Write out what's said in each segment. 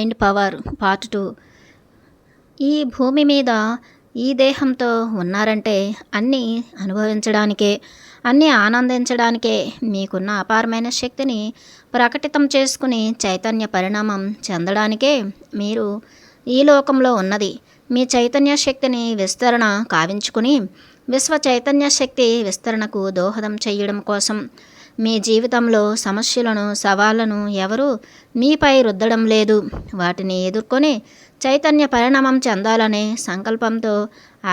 Mind power part 2. ఈ భూమి మీద ఈ దేహంతో ఉన్నారంటే అన్నీ అనుభవించడానికే, అన్నీ ఆనందించడానికే. మీకున్న అపారమైన శక్తిని ప్రకటితం చేసుకుని చైతన్య పరిణామం చెందడానికే మీరు ఈ లోకంలో ఉన్నది. మీ చైతన్య శక్తిని విస్తరణ కావించుకుని విశ్వ చైతన్య శక్తి విస్తరణకు దోహదం చేయడం కోసం. మీ జీవితంలో సమస్యలను, సవాళ్లను ఎవరూ మీపై రుద్దడం లేదు. వాటిని ఎదుర్కొని చైతన్య పరిణామం చెందాలనే సంకల్పంతో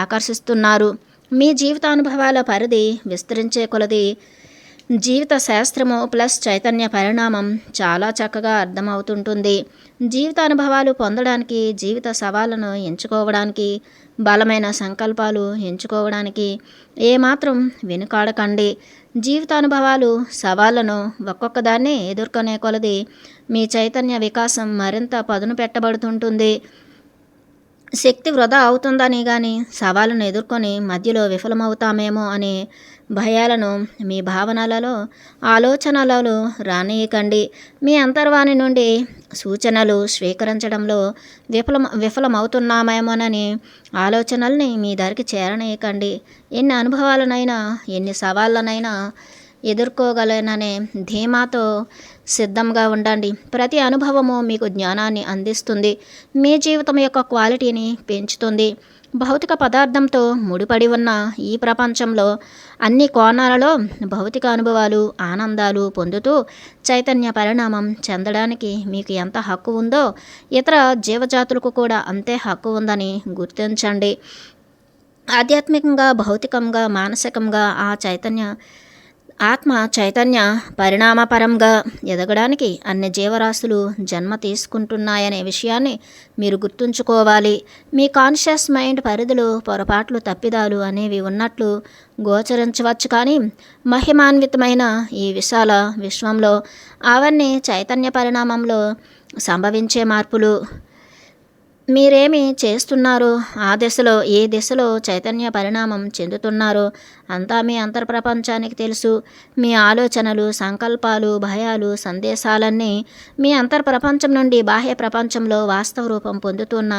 ఆకర్షిస్తున్నారు. మీ జీవితానుభవాల పరిధి విస్తరించే కొలది జీవిత శాస్త్రము ప్లస్ చైతన్య పరిణామం చాలా చక్కగా అర్థమవుతుంటుంది. జీవితానుభవాలు పొందడానికి, జీవిత సవాళ్లను ఎంచుకోవడానికి, బలమైన సంకల్పాలు ఎంచుకోవడానికి ఏమాత్రం వెనుకాడకండి. జీవితానుభవాలు, సవాళ్లను ఒక్కొక్కదాన్ని ఎదుర్కొనే కొలది మీ చైతన్య వికాసం మరింత పదును పెట్టబడుతుంటుంది. శక్తి వృధా అవుతుందని కానీ, సవాళ్ళను ఎదుర్కొని మధ్యలో విఫలమవుతామేమో అనే భయాలను మీ భావనలలో, ఆలోచనలలో రానియకండి. మీ అంతర్వాణి నుండి సూచనలు స్వీకరించడంలో విఫలమవుతున్నామేమోనని ఆలోచనల్ని మీ దారికి చేరనీయకండి. ఎన్ని అనుభవాలనైనా, ఎన్ని సవాళ్ళనైనా ఎదుర్కోగలననే ధీమాతో సిద్ధంగా ఉండండి. ప్రతి అనుభవము మీకు జ్ఞానాన్ని అందిస్తుంది, మీ జీవితం యొక్క క్వాలిటీని పెంచుతుంది. భౌతిక పదార్థంతో ముడిపడి ఉన్న ఈ ప్రపంచంలో అన్ని కోణాలలో భౌతిక అనుభవాలు, ఆనందాలు పొందుతూ చైతన్య పరిణామం చెందడానికి మీకు ఎంత హక్కు ఉందో ఇతర జీవజాతులకు కూడా అంతే హక్కు ఉందని గుర్తించండి. ఆధ్యాత్మికంగా, భౌతికంగా, మానసికంగా ఆత్మ చైతన్య పరిణామపరంగా ఎదగడానికి అన్ని జీవరాశులు జన్మ తీసుకుంటున్నాయనే విషయాన్ని మీరు గుర్తుంచుకోవాలి. మీ కాన్షియస్ మైండ్ పరిధిలో పొరపాట్లు, తప్పిదాలు అనేవి ఉన్నట్లు గోచరించవచ్చు, కానీ మహిమాన్వితమైన ఈ విశాల విశ్వంలో అవన్నీ చైతన్య పరిణామంలో సంభవించే మార్పులు. మీరేమి చేస్తున్నారో ఆ దిశలో, ఏ దిశలో చైతన్య పరిణామం చెందుతున్నారో అంతా మీ అంతర్ప్రపంచానికి తెలుసు. మీ ఆలోచనలు, సంకల్పాలు, భయాలు, సందేశాలన్నీ మీ అంతర్ప్రపంచం నుండి బాహ్య ప్రపంచంలో వాస్తవ రూపం పొందుతున్న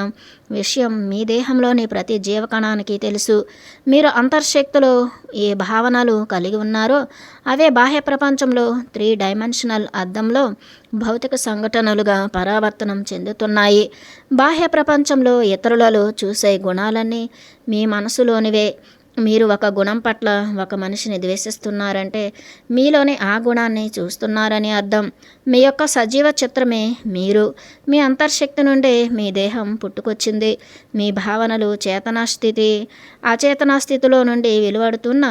విషయం మీ దేహంలోని ప్రతి జీవకణానికి తెలుసు. మీరు అంతర్శక్తిలో ఏ భావనలు కలిగి ఉన్నారో అవే బాహ్య ప్రపంచంలో 3 డైమెన్షనల్ అద్దంలో భౌతిక సంఘటనలుగా పరావర్తనం చెందుతున్నాయి. బాహ్య ప్రపంచంలో ఇతరులలో చూసే గుణాలన్నీ మీ మనసులోనివే. మీరు ఒక గుణం పట్ల ఒక మనిషిని ద్వేషిస్తున్నారంటే మీలోని ఆ గుణాన్ని చూస్తున్నారని అర్థం. మీ యొక్క సజీవ చిత్రమే మీరు. మీ అంతర్శక్తి నుండే మీ దేహం పుట్టుకొచ్చింది. మీ భావనలు చేతనా స్థితి, అచేతనా స్థితిలో నుండి వెలువడుతున్న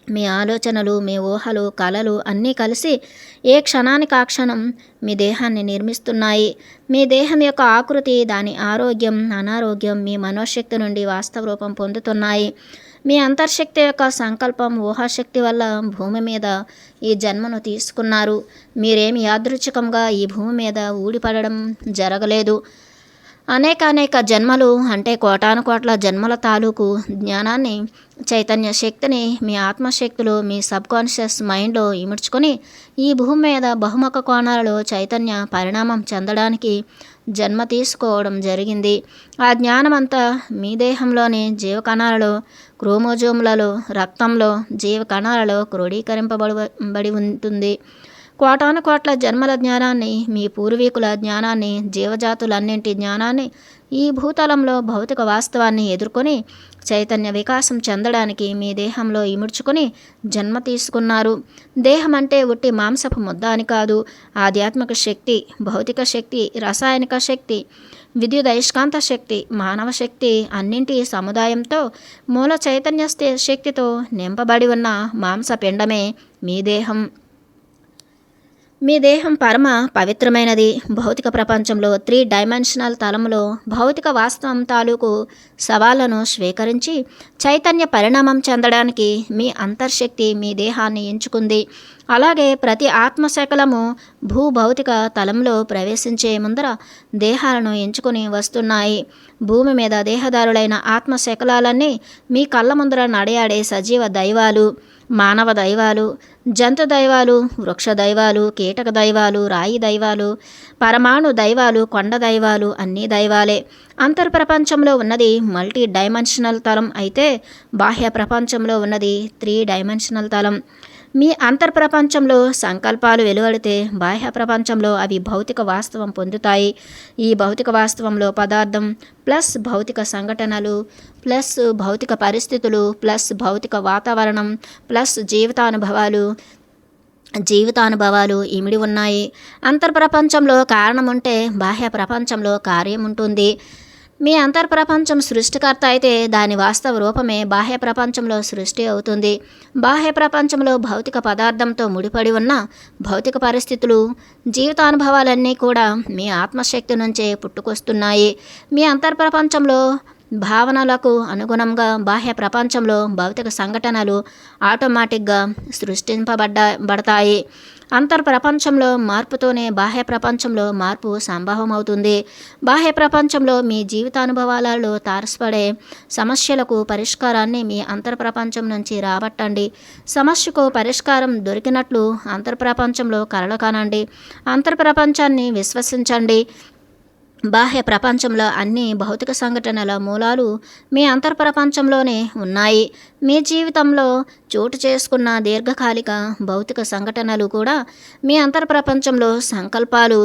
మీ ఆలోచనలు, మీ ఊహలు, కలలు అన్నీ కలిసి ఏ క్షణానికి ఆ క్షణం మీ దేహాన్ని నిర్మిస్తున్నాయి. మీ దేహం యొక్క ఆకృతి, దాని ఆరోగ్యం, అనారోగ్యం మీ మనోశక్తి నుండి వాస్తవ రూపం పొందుతున్నాయి. మీ అంతర్శక్తి యొక్క సంకల్పం, ఊహాశక్తి వల్ల భూమి మీద ఈ జన్మను తీసుకున్నారు. మీరేమి యాదృచ్ఛికంగా ఈ భూమి మీద ఊడిపడడం జరగలేదు. అనేక జన్మలు అంటే కోటాను కోట్ల జన్మల తాలూకు జ్ఞానాన్ని, చైతన్య శక్తిని మీ ఆత్మశక్తిలో, మీ సబ్కాన్షియస్ మైండ్లో ఇముడ్చుకొని ఈ భూమి మీద బహుముఖ కోణాలలో చైతన్య పరిణామం చెందడానికి జన్మ తీసుకోవడం జరిగింది. ఆ జ్ఞానమంతా మీ దేహంలోని జీవకణాలలో, క్రోమోజోములలో, రక్తంలో జీవకణాలలో క్రోడీకరింపబడి ఉంటుంది. కోటాను కోట్ల జన్మల జ్ఞానాన్ని, మీ పూర్వీకుల జ్ఞానాన్ని, జీవజాతులన్నింటి జ్ఞానాన్ని ఈ భూతలంలో భౌతిక వాస్తవాన్ని ఎదుర్కొని చైతన్య వికాసం చెందడానికి మీ దేహంలో ఇముడ్చుకొని జన్మ తీసుకున్నారు. దేహం అంటే ఉట్టి మాంసపు ముద్ద అని కాదు. ఆధ్యాత్మిక శక్తి, భౌతిక శక్తి, రసాయనిక శక్తి, విద్యుదయస్కాంత శక్తి, మానవ శక్తి అన్నింటి సముదాయంతో మూల చైతన్య శక్తితో నింపబడి ఉన్న మాంసపిండమే మీ దేహం. మీ దేహం పరమ పవిత్రమైనది. భౌతిక ప్రపంచంలో 3 డైమెన్షనల్ తలంలో భౌతిక వాస్తవం తాలూకు సవాళ్లను స్వీకరించి చైతన్య పరిణామం చెందడానికి మీ అంతర్శక్తి మీ దేహాన్ని ఎంచుకుంది. అలాగే ప్రతి ఆత్మశకలము భూభౌతిక తలంలో ప్రవేశించే ముందర దేహాలను ఎంచుకొని వస్తున్నాయి. భూమి మీద దేహదారులైన ఆత్మశకలాలన్నీ మీ కళ్ళ ముందర నడయాడే సజీవ దైవాలు. మానవ దైవాలు, జంతు దైవాలు, వృక్ష దైవాలు, కీటక దైవాలు, రాయి దైవాలు, పరమాణు దైవాలు, కొండ దైవాలు అన్నీ దైవాలే. అంతర్ప్రపంచంలో ఉన్నది మల్టీ డైమెన్షనల్ తలం అయితే బాహ్య ప్రపంచంలో ఉన్నది 3 డైమెన్షనల్ తలం. మీ అంతర్ప్రపంచంలో సంకల్పాలు వెలువడితే బాహ్య ప్రపంచంలో అవి భౌతిక వాస్తవం పొందుతాయి. ఈ భౌతిక వాస్తవంలో పదార్థం ప్లస్ భౌతిక సంఘటనలు ప్లస్ భౌతిక పరిస్థితులు ప్లస్ భౌతిక వాతావరణం ప్లస్ జీవితానుభవాలు ఇమిడి ఉన్నాయి. అంతర్ప్రపంచంలో కారణం ఉంటే బాహ్య ప్రపంచంలో కార్యం ఉంటుంది. మీ అంతర్ప్రపంచం సృష్టికర్త అయితే దాని వాస్తవ రూపమే బాహ్య ప్రపంచంలో సృష్టి అవుతుంది. బాహ్య ప్రపంచంలో భౌతిక పదార్థంతో ముడిపడి ఉన్న భౌతిక పరిస్థితులు, జీవితానుభవాలన్నీ కూడా మీ ఆత్మశక్తి నుంచే పుట్టుకొస్తున్నాయి. మీ అంతర్ప్రపంచంలో భావనలకు అనుగుణంగా బాహ్య ప్రపంచంలో భౌతిక సంఘటనలు ఆటోమేటిక్గా సృష్టింపబడతాయి. అంతర్ప్రపంచంలో మార్పుతోనే బాహ్య ప్రపంచంలో మార్పు సంభవమవుతుంది. బాహ్య ప్రపంచంలో మీ జీవితానుభవాలలో తారసపడే సమస్యలకు పరిష్కారాన్ని మీ అంతర్ప్రపంచం నుంచి రాబట్టండి. సమస్యకు పరిష్కారం దొరికినట్లు అంతర్ప్రపంచంలో కలలు కనండి. అంతర్ప్రపంచాన్ని విశ్వసించండి. బాహ్య ప్రపంచంలో అన్ని భౌతిక సంఘటనల మూలాలు మీ అంతర్ప్రపంచంలోనే ఉన్నాయి. మీ జీవితంలో చోటు చేసుకున్న దీర్ఘకాలిక భౌతిక సంఘటనలు కూడా మీ అంతర్ప్రపంచంలో సంకల్పాలు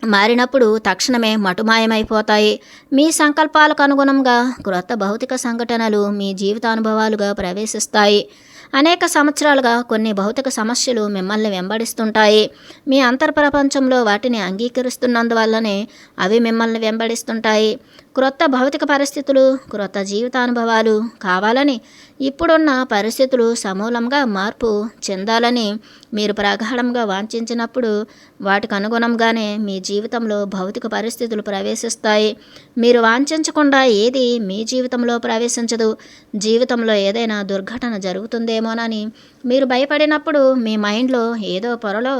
మారినప్పుడు తక్షణమే మటుమాయమైపోతాయి. మీ సంకల్పాలకు అనుగుణంగా క్రొత్త భౌతిక సంఘటనలు మీ జీవితానుభవాలుగా ప్రవేశిస్తాయి. అనేక సంవత్సరాలుగా కొన్ని భౌతిక సమస్యలు మిమ్మల్ని వెంబడిస్తుంటాయి. మీ అంతర్ప్రపంచంలో వాటిని అంగీకరిస్తున్నందువల్లనే అవి మిమ్మల్ని వెంబడిస్తుంటాయి. క్రొత్త భౌతిక పరిస్థితులు, క్రొత్త జీవితానుభవాలు కావాలని, ఇప్పుడున్న పరిస్థితులు సమూలంగా మార్పు చెందాలని మీరు ప్రగాఢంగా వాంఛించినప్పుడు వాటికి అనుగుణంగానే మీ జీవితంలో భౌతిక పరిస్థితులు ప్రవేశిస్తాయి. మీరు వాంఛించకుండా ఏది మీ జీవితంలో ప్రవేశించదు. జీవితంలో ఏదైనా దుర్ఘటన జరుగుతుందేమోనని మీరు భయపడినప్పుడు మీ మైండ్లో ఏదో పొరలో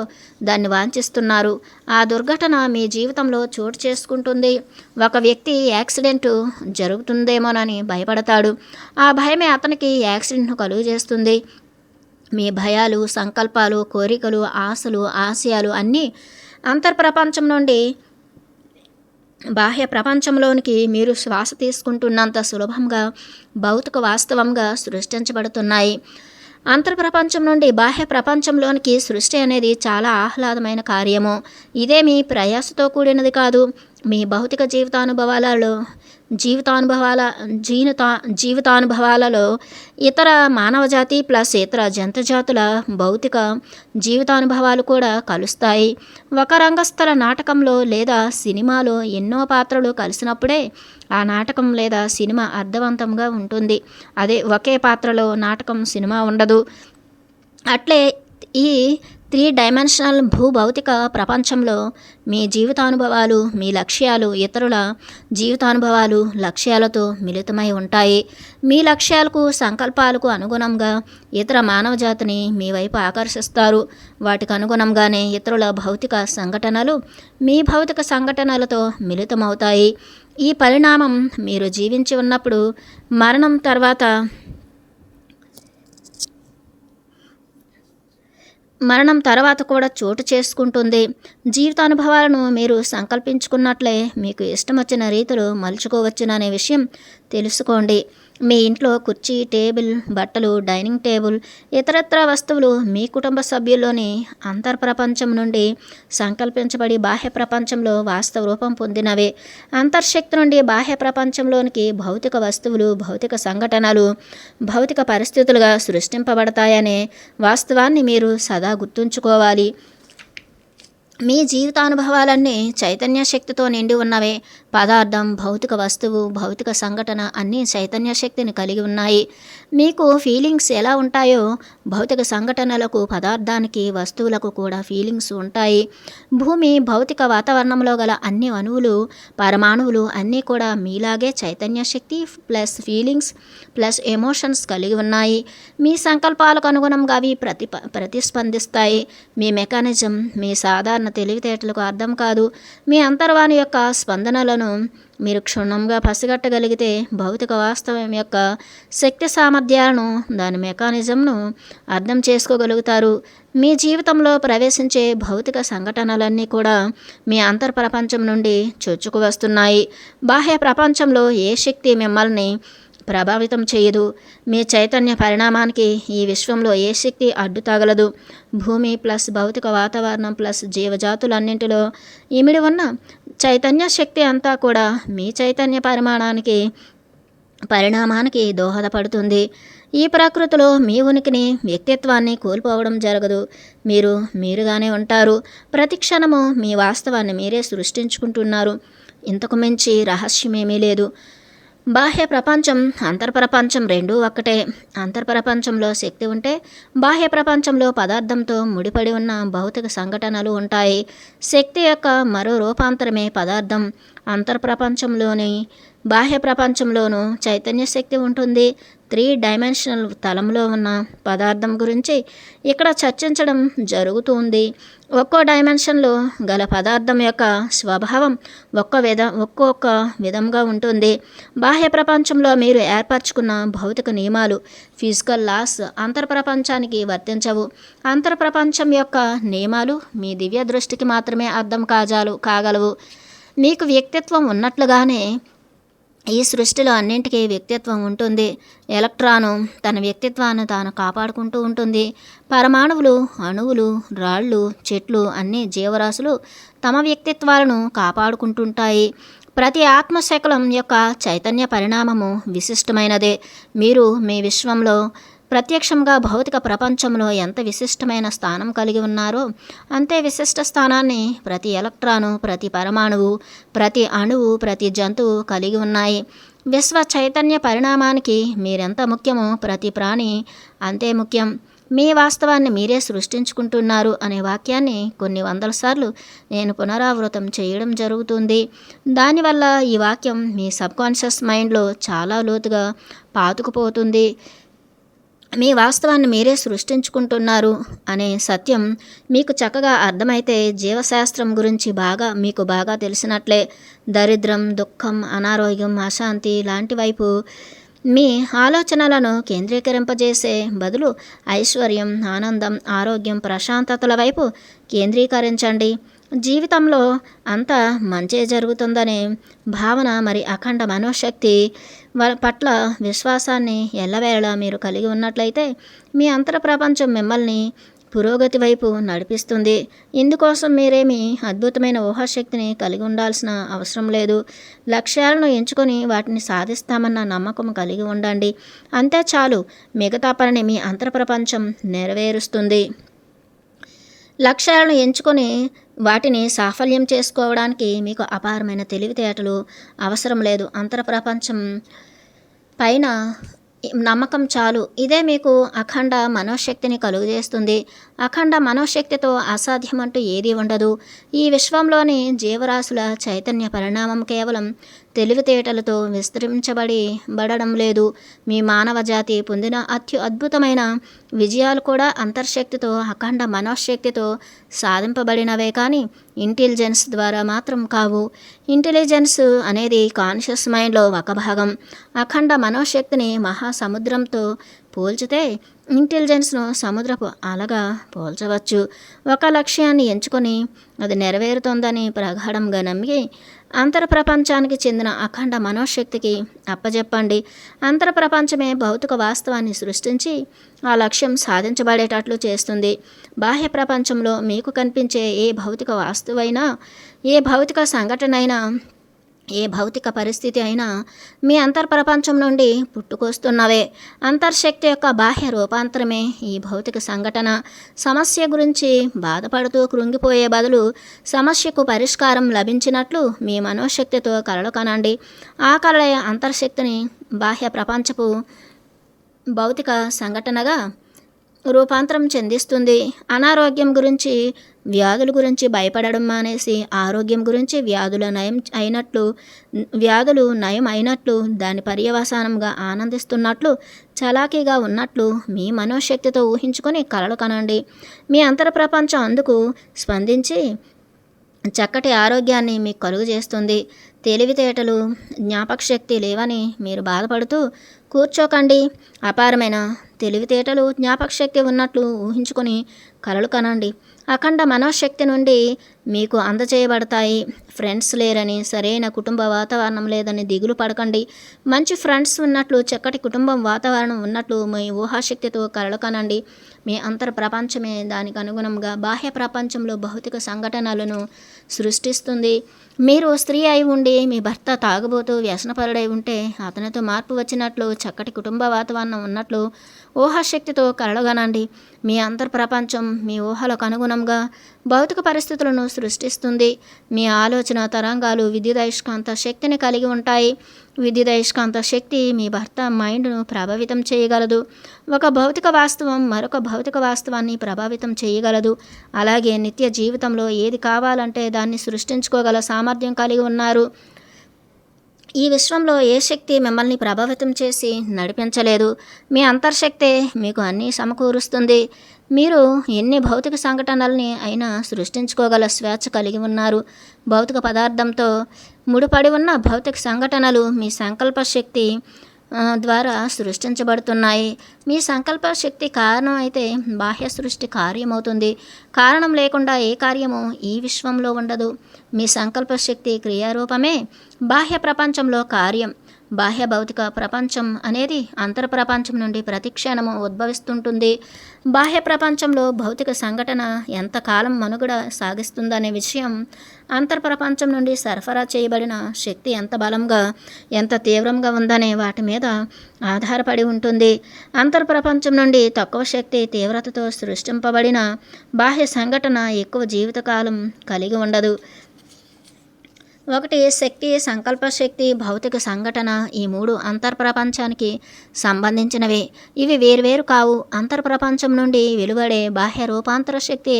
దాన్ని వాంఛిస్తున్నారు. ఆ దుర్ఘటన మీ జీవితంలో చోటు చేసుకుంటుంది. ఒక వ్యక్తి యాక్సిడెంట్ జరుగుతుందేమోనని భయపడతాడు. ఆ భయమే అతనికి యాక్సిడెంట్ను కలుగజేస్తుంది. మీ భయాలు, సంకల్పాలు, కోరికలు, ఆశలు, ఆశయాలు అన్నీ అంతర్ప్రపంచం నుండి బాహ్య ప్రపంచంలోనికి మీరు శ్వాస తీసుకుంటున్నంత సులభంగా భౌతిక వాస్తవంగా సృష్టించబడుతున్నాయి. అంతర్ప్రపంచం నుండి బాహ్య ప్రపంచంలోనికి సృష్టి అనేది చాలా ఆహ్లాదమైన కార్యము. ఇదే మీ ప్రయాసతో కూడినది కాదు. మీ భౌతిక జీవితానుభవాలలో ఇతర మానవజాతి ప్లస్ ఇతర జంతుజాతుల భౌతిక జీవితానుభవాలు కూడా కలుస్తాయి. ఒక రంగస్థల నాటకంలో లేదా సినిమాలో ఎన్నో పాత్రలు కలిసినప్పుడే ఆ నాటకం లేదా సినిమా అర్థవంతంగా ఉంటుంది. అదే ఒకే పాత్రలో నాటకం, సినిమా ఉండదు. అట్లే ఈ 3 డైమెన్షనల్ భూభౌతిక ప్రపంచంలో మీ జీవితానుభవాలు, మీ లక్ష్యాలు ఇతరుల జీవితానుభవాలు, లక్ష్యాలతో మిళితమై ఉంటాయి. మీ లక్ష్యాలకు, సంకల్పాలకు అనుగుణంగా ఇతర మానవజాతిని మీ వైపు ఆకర్షిస్తారు. వాటికి అనుగుణంగానే ఇతరుల భౌతిక సంఘటనలు మీ భౌతిక సంఘటనలతో మిళితమవుతాయి. ఈ పరిణామం మీరు జీవించి ఉన్నప్పుడు మరణం తర్వాత కూడా చోటు చేసుకుంటుంది. జీవితానుభవాలను మీరు సంకల్పించుకున్నట్లే మీకు ఇష్టం వచ్చిన రీతిలో మలుచుకోవచ్చుననే విషయం తెలుసుకోండి. మీ ఇంట్లో కుర్చీ, టేబుల్, బట్టలు, డైనింగ్ టేబుల్, ఇతరత్ర వస్తువులు మీ కుటుంబ సభ్యుల్లోని అంతర్ప్రపంచం నుండి సంకల్పించబడి బాహ్య ప్రపంచంలో వాస్తవ రూపం పొందినవే. అంతర్శక్తి నుండి బాహ్య ప్రపంచంలోనికి భౌతిక వస్తువులు, భౌతిక సంఘటనలు భౌతిక పరిస్థితులుగా సృష్టింపబడతాయనే వాస్తవాన్ని మీరు సదా గుర్తుంచుకోవాలి. మీ జీవితానుభవాలన్నీ చైతన్య శక్తితో నిండి ఉన్నవే. పదార్థం, భౌతిక వస్తువు, భౌతిక సంఘటన అన్నీ చైతన్య శక్తిని కలిగి ఉన్నాయి. మీకు ఫీలింగ్స్ ఎలా ఉంటాయో భౌతిక సంఘటనలకు, పదార్థానికి, వస్తువులకు కూడా ఫీలింగ్స్ ఉంటాయి. భూమి భౌతిక వాతావరణంలో గల అన్ని అణువులు, పరమాణువులు అన్నీ కూడా మీలాగే చైతన్య శక్తి ప్లస్ ఫీలింగ్స్ ప్లస్ ఎమోషన్స్ కలిగి ఉన్నాయి. మీ సంకల్పాలకు అనుగుణంగా అవి ప్రతిస్పందిస్తాయి. మీ మెకానిజం, మీ సాధారణ తెలివితేటలకు అర్థం కాదు. మీ అంతర్వాణి యొక్క స్పందనలను మీరు క్షుణ్ణంగా పసిగట్టగలిగితే భౌతిక వాస్తవం యొక్క శక్తి సామర్థ్యాలను, దాని మెకానిజంను అర్థం చేసుకోగలుగుతారు. మీ జీవితంలో ప్రవేశించే భౌతిక సంఘటనలన్నీ కూడా మీ అంతర్ప్రపంచం నుండి చొచ్చుకు వస్తున్నాయి. బాహ్య ప్రపంచంలో ఏ శక్తి మిమ్మల్ని ప్రభావితం చేయదు. మీ చైతన్య పరిణామానికి ఈ విశ్వంలో ఏ శక్తి అడ్డు తగలదు. భూమి ప్లస్ భౌతిక వాతావరణం ప్లస్ జీవజాతులన్నింటిలో ఇమిడి ఉన్న చైతన్య శక్తి అంతా కూడా మీ చైతన్య పరిణామానికి దోహదపడుతుంది. ఈ ప్రకృతిలో మీ ఉనికిని, వ్యక్తిత్వాన్ని కోల్పోవడం జరగదు. మీరు మీరుగానే ఉంటారు. ప్రతి క్షణము మీ వాస్తవాన్ని మీరే సృష్టించుకుంటున్నారు. ఇంతకు మించి రహస్యమేమీ లేదు. బాహ్య ప్రపంచం, అంతర్ప్రపంచం రెండూ ఒక్కటే. అంతర్ప్రపంచంలో శక్తి ఉంటే బాహ్య ప్రపంచంలో పదార్థంతో ముడిపడి ఉన్న భౌతిక సంఘటనలు ఉంటాయి. శక్తి యొక్క మరో రూపాంతరమే పదార్థం. అంతర్ప్రపంచంలోని బాహ్య ప్రపంచంలోనూ చైతన్య శక్తి ఉంటుంది. 3 డైమెన్షనల్ తలంలో ఉన్న పదార్థం గురించి ఇక్కడ చర్చించడం జరుగుతుంది. ఒక్కో డైమెన్షన్లో గల పదార్థం యొక్క స్వభావం ఒక్కొక్క విధంగా ఉంటుంది. బాహ్య ప్రపంచంలో మీరు ఏర్పరచుకున్న భౌతిక నియమాలు, ఫిజికల్ లాస్ అంతర్ప్రపంచానికి వర్తించవు. అంతర్ప్రపంచం యొక్క నియమాలు మీ దివ్య దృష్టికి మాత్రమే అర్థం కాగలవు. మీకు వ్యక్తిత్వం ఉన్నట్లుగానే ఈ సృష్టిలో అన్నింటికీ వ్యక్తిత్వం ఉంటుంది. ఎలక్ట్రాను తన వ్యక్తిత్వాన్ని తాను కాపాడుకుంటూ ఉంటుంది. పరమాణువులు, అణువులు, రాళ్ళు, చెట్లు, అన్ని జీవరాశులు తమ వ్యక్తిత్వాలను కాపాడుకుంటుంటాయి. ప్రతి ఆత్మశకలం యొక్క చైతన్య పరిణామము విశిష్టమైనదే. మీరు మీ విశ్వంలో ప్రత్యక్షంగా భౌతిక ప్రపంచంలో ఎంత విశిష్టమైన స్థానం కలిగి ఉన్నారో అంతే విశిష్ట స్థానాన్ని ప్రతి ఎలక్ట్రాను, ప్రతి పరమాణువు, ప్రతి అణువు, ప్రతి జంతువు కలిగి ఉన్నాయి. విశ్వ చైతన్య పరిణామానికి మీరెంత ముఖ్యమో ప్రతి ప్రాణి అంతే ముఖ్యం. మీ వాస్తవాన్ని మీరే సృష్టించుకుంటున్నారు అనే వాక్యాన్ని కొన్ని వందల సార్లు నేను పునరావృతం చేయడం జరుగుతుంది. దానివల్ల ఈ వాక్యం మీ సబ్కాన్షియస్ మైండ్లో చాలా లోతుగా పాతుకుపోతుంది. మీ వాస్తవాన్ని మీరే సృష్టించుకుంటున్నారు అనే సత్యం మీకు చక్కగా అర్థమైతే జీవశాస్త్రం గురించి మీకు బాగా తెలిసినట్లే. దరిద్రం, దుఃఖం, అనారోగ్యం, అశాంతి లాంటి వైపు మీ ఆలోచనలను కేంద్రీకరింపజేసే బదులు ఐశ్వర్యం, ఆనందం, ఆరోగ్యం, ప్రశాంతతల వైపు కేంద్రీకరించండి. జీవితంలో అంతా మంచే జరుగుతుందనే భావన మరి అఖండ మనోశక్తి పట్ల విశ్వాసాన్ని ఎల్లవేళలా మీరు కలిగి ఉన్నట్లయితే మీ అంతర్ప్రపంచం మిమ్మల్ని పురోగతి వైపు నడిపిస్తుంది. ఇందుకోసం మీరేమీ అద్భుతమైన ఊహాశక్తిని కలిగి ఉండాల్సిన అవసరం లేదు. లక్ష్యాలను ఎంచుకొని వాటిని సాధిస్తామన్న నమ్మకం కలిగి ఉండండి. అంతే చాలు. మిగతా పనిని మీ అంతర్ప్రపంచం నెరవేరుస్తుంది. లక్ష్యాలను ఎంచుకొని వాటిని సాఫల్యం చేసుకోవడానికి మీకు అపారమైన తెలివితేటలు అవసరం లేదు. అంతర్ప్రపంచం పైన నమ్మకం చాలు. ఇదే మీకు అఖండ మనోశక్తిని కలుగజేస్తుంది. అఖండ మనోశక్తితో అసాధ్యమంటూ ఏదీ ఉండదు. ఈ విశ్వంలోని జీవరాశుల చైతన్య పరిణామం కేవలం తెలివితేటలతో విస్తరించబడడం లేదు. మీ మానవ జాతి పొందిన అద్భుతమైన విజయాలు కూడా అంతర్శక్తితో, అఖండ మనోశక్తితో సాధింపబడినవే కానీ ఇంటెలిజెన్స్ ద్వారా మాత్రం కావు. ఇంటెలిజెన్స్ అనేది కాన్షియస్ మైండ్లో ఒక భాగం. అఖండ మనోశక్తిని మహాసముద్రంతో పోల్చితే ఇంటెలిజెన్స్ను సముద్రపు అలగా పోల్చవచ్చు. ఒక లక్ష్యాన్ని ఎంచుకొని అది నెరవేరుతోందని ప్రగాఢంగా నమ్మి అంతర్ప్రపంచానికి చెందిన అఖండ మనోశక్తికి అప్పజెప్పండి. అంతర్ప్రపంచమే భౌతిక వాస్తవాన్ని సృష్టించి ఆ లక్ష్యం సాధించబడేటట్లు చేస్తుంది. బాహ్య ప్రపంచంలో మీకు కనిపించే ఏ భౌతిక వాస్తువైనా, ఏ భౌతిక సంఘటన అయినా, ఏ భౌతిక పరిస్థితి అయినా మీ అంతర్ప్రపంచం నుండి పుట్టుకొస్తున్నవే. అంతర్శక్తి యొక్క బాహ్య రూపాంతరమే ఈ భౌతిక సంఘటన. సమస్య గురించి బాధపడుతూ కృంగిపోయే బదులు సమస్యకు పరిష్కారం లభించినట్లు మీ మనోశక్తితో కలలు కనండి. ఆ కలలే అంతర్శక్తిని బాహ్య ప్రపంచపు భౌతిక సంఘటనగా రూపాంతరం చెందిస్తుంది. అనారోగ్యం గురించి, వ్యాధుల గురించి భయపడడం మానేసి ఆరోగ్యం గురించి వ్యాధులు నయం అయినట్లు దాని పర్యవసానంగా ఆనందిస్తున్నట్లు, చలాకీగా ఉన్నట్లు మీ మనోశక్తితో ఊహించుకొని కలలు కనండి. మీ అంతర్ప్రపంచం అందుకు స్పందించి చక్కటి ఆరోగ్యాన్ని మీకు కలుగజేస్తుంది. తెలివితేటలు, జ్ఞాపకశక్తి లేవని మీరు బాధపడుతూ కూర్చోకండి. అపారమైన తెలివితేటలు, జ్ఞాపకశక్తి ఉన్నట్లు ఊహించుకొని కలలు కనండి. అఖండ మనోశక్తి నుండి మీకు అందజేయబడతాయి. ఫ్రెండ్స్ లేరని, సరైన కుటుంబ వాతావరణం లేదని దిగులు పడకండి. మంచి ఫ్రెండ్స్ ఉన్నట్లు, చక్కటి కుటుంబం వాతావరణం ఉన్నట్లు మీ ఊహాశక్తితో కలలు కనండి. మీ అంతర్ ప్రపంచమే దానికి అనుగుణంగా బాహ్య ప్రపంచంలో భౌతిక సంఘటనలను సృష్టిస్తుంది. మీరు స్త్రీ అయి ఉండి మీ భర్త తాగుబోతూ వ్యసనపరుడై ఉంటే అతనితో మార్పు వచ్చినట్లు, చక్కటి కుటుంబ వాతావరణం ఉన్నట్లు ఊహాశక్తితో కలలుగనండి. మీ అంతర్ ప్రపంచం మీ ఊహలకు అనుగుణంగా భౌతిక పరిస్థితులను సృష్టిస్తుంది. మీ ఆలోచన తరంగాలు విద్యుదయస్కాంత శక్తిని కలిగి ఉంటాయి. విద్యుదయస్కాంత శక్తి మీ భర్త మైండ్ను ప్రభావితం చేయగలదు. ఒక భౌతిక వాస్తవం మరొక భౌతిక వాస్తవాన్ని ప్రభావితం చేయగలదు. అలాగే నిత్య జీవితంలో ఏది కావాలంటే దాన్ని సృష్టించుకోగల సామర్థ్యం కలిగి ఉన్నారు. ఈ విశ్వంలో ఏ శక్తి మిమ్మల్ని ప్రభావితం చేసి నడిపించలేదు. మీ అంతర్శక్తే మీకు అన్నీ సమకూరుస్తుంది. మీరు ఎన్ని భౌతిక సంఘటనల్ని అయినా సృష్టించుకోగల స్వేచ్ఛ కలిగి ఉన్నారు. భౌతిక పదార్థంతో ముడిపడి ఉన్న భౌతిక సంఘటనలు మీ సంకల్ప శక్తి ద్వారా సృష్టించబడుతున్నాయి. మీ సంకల్ప శక్తి కారణం అయితే బాహ్య సృష్టి కార్యమవుతుంది. కారణం లేకుండా ఏ కార్యము ఈ విశ్వంలో ఉండదు. మీ సంకల్ప శక్తి క్రియారూపమే బాహ్య ప్రపంచంలో కార్యం. బాహ్య భౌతిక ప్రపంచం అనేది అంతర్ ప్రపంచం నుండి ప్రతిక్షణము ఉద్భవిస్తుంటుంది. బాహ్య ప్రపంచంలో భౌతిక సంఘటన ఎంతకాలం మనుగడ సాగిస్తుందనే విషయం అంతర్ ప్రపంచం నుండి సరఫరా చేయబడిన శక్తి ఎంత బలంగా, ఎంత తీవ్రంగా ఉందనే వాటి మీద ఆధారపడి ఉంటుంది. అంతర్ ప్రపంచం నుండి తక్కువ శక్తి తీవ్రతతో సృష్టింపబడిన బాహ్య సంఘటన ఎక్కువ జీవితకాలం కలిగి ఉండదు. ఒకటి శక్తి, సంకల్ప శక్తి, భౌతిక సంఘటన. ఈ మూడు అంతర్ప్రపంచానికి సంబంధించినవి. ఇవి వేరువేరు కావు. అంతర్ప్రపంచం నుండి వెలువడే బాహ్య రూపాంతర శక్తి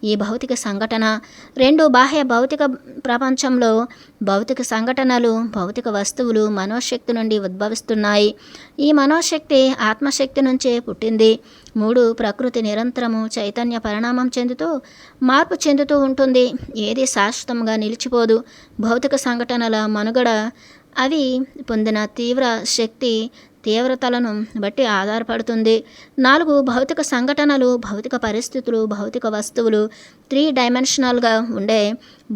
ఈ భౌతిక సంఘటన. రెండు బాహ్య భౌతిక ప్రపంచంలో భౌతిక సంఘటనలు, భౌతిక వస్తువులు మనోశక్తి నుండి ఉద్భవిస్తున్నాయి. ఈ మనోశక్తి ఆత్మశక్తి నుంచే పుట్టింది. మూడు ప్రకృతి నిరంతరము చైతన్య పరిణామం చెందుతూ మార్పు చెందుతూ ఉంటుంది. ఏది శాశ్వతంగా నిలిచిపోదు. భౌతిక సంఘటనల మనుగడ అవి పొందిన తీవ్ర శక్తి తీవ్రతలను బట్టి ఆధారపడుతుంది. 4 భౌతిక సంఘటనలు, భౌతిక పరిస్థితులు, భౌతిక వస్తువులు 3 డైమెన్షనల్గా ఉండే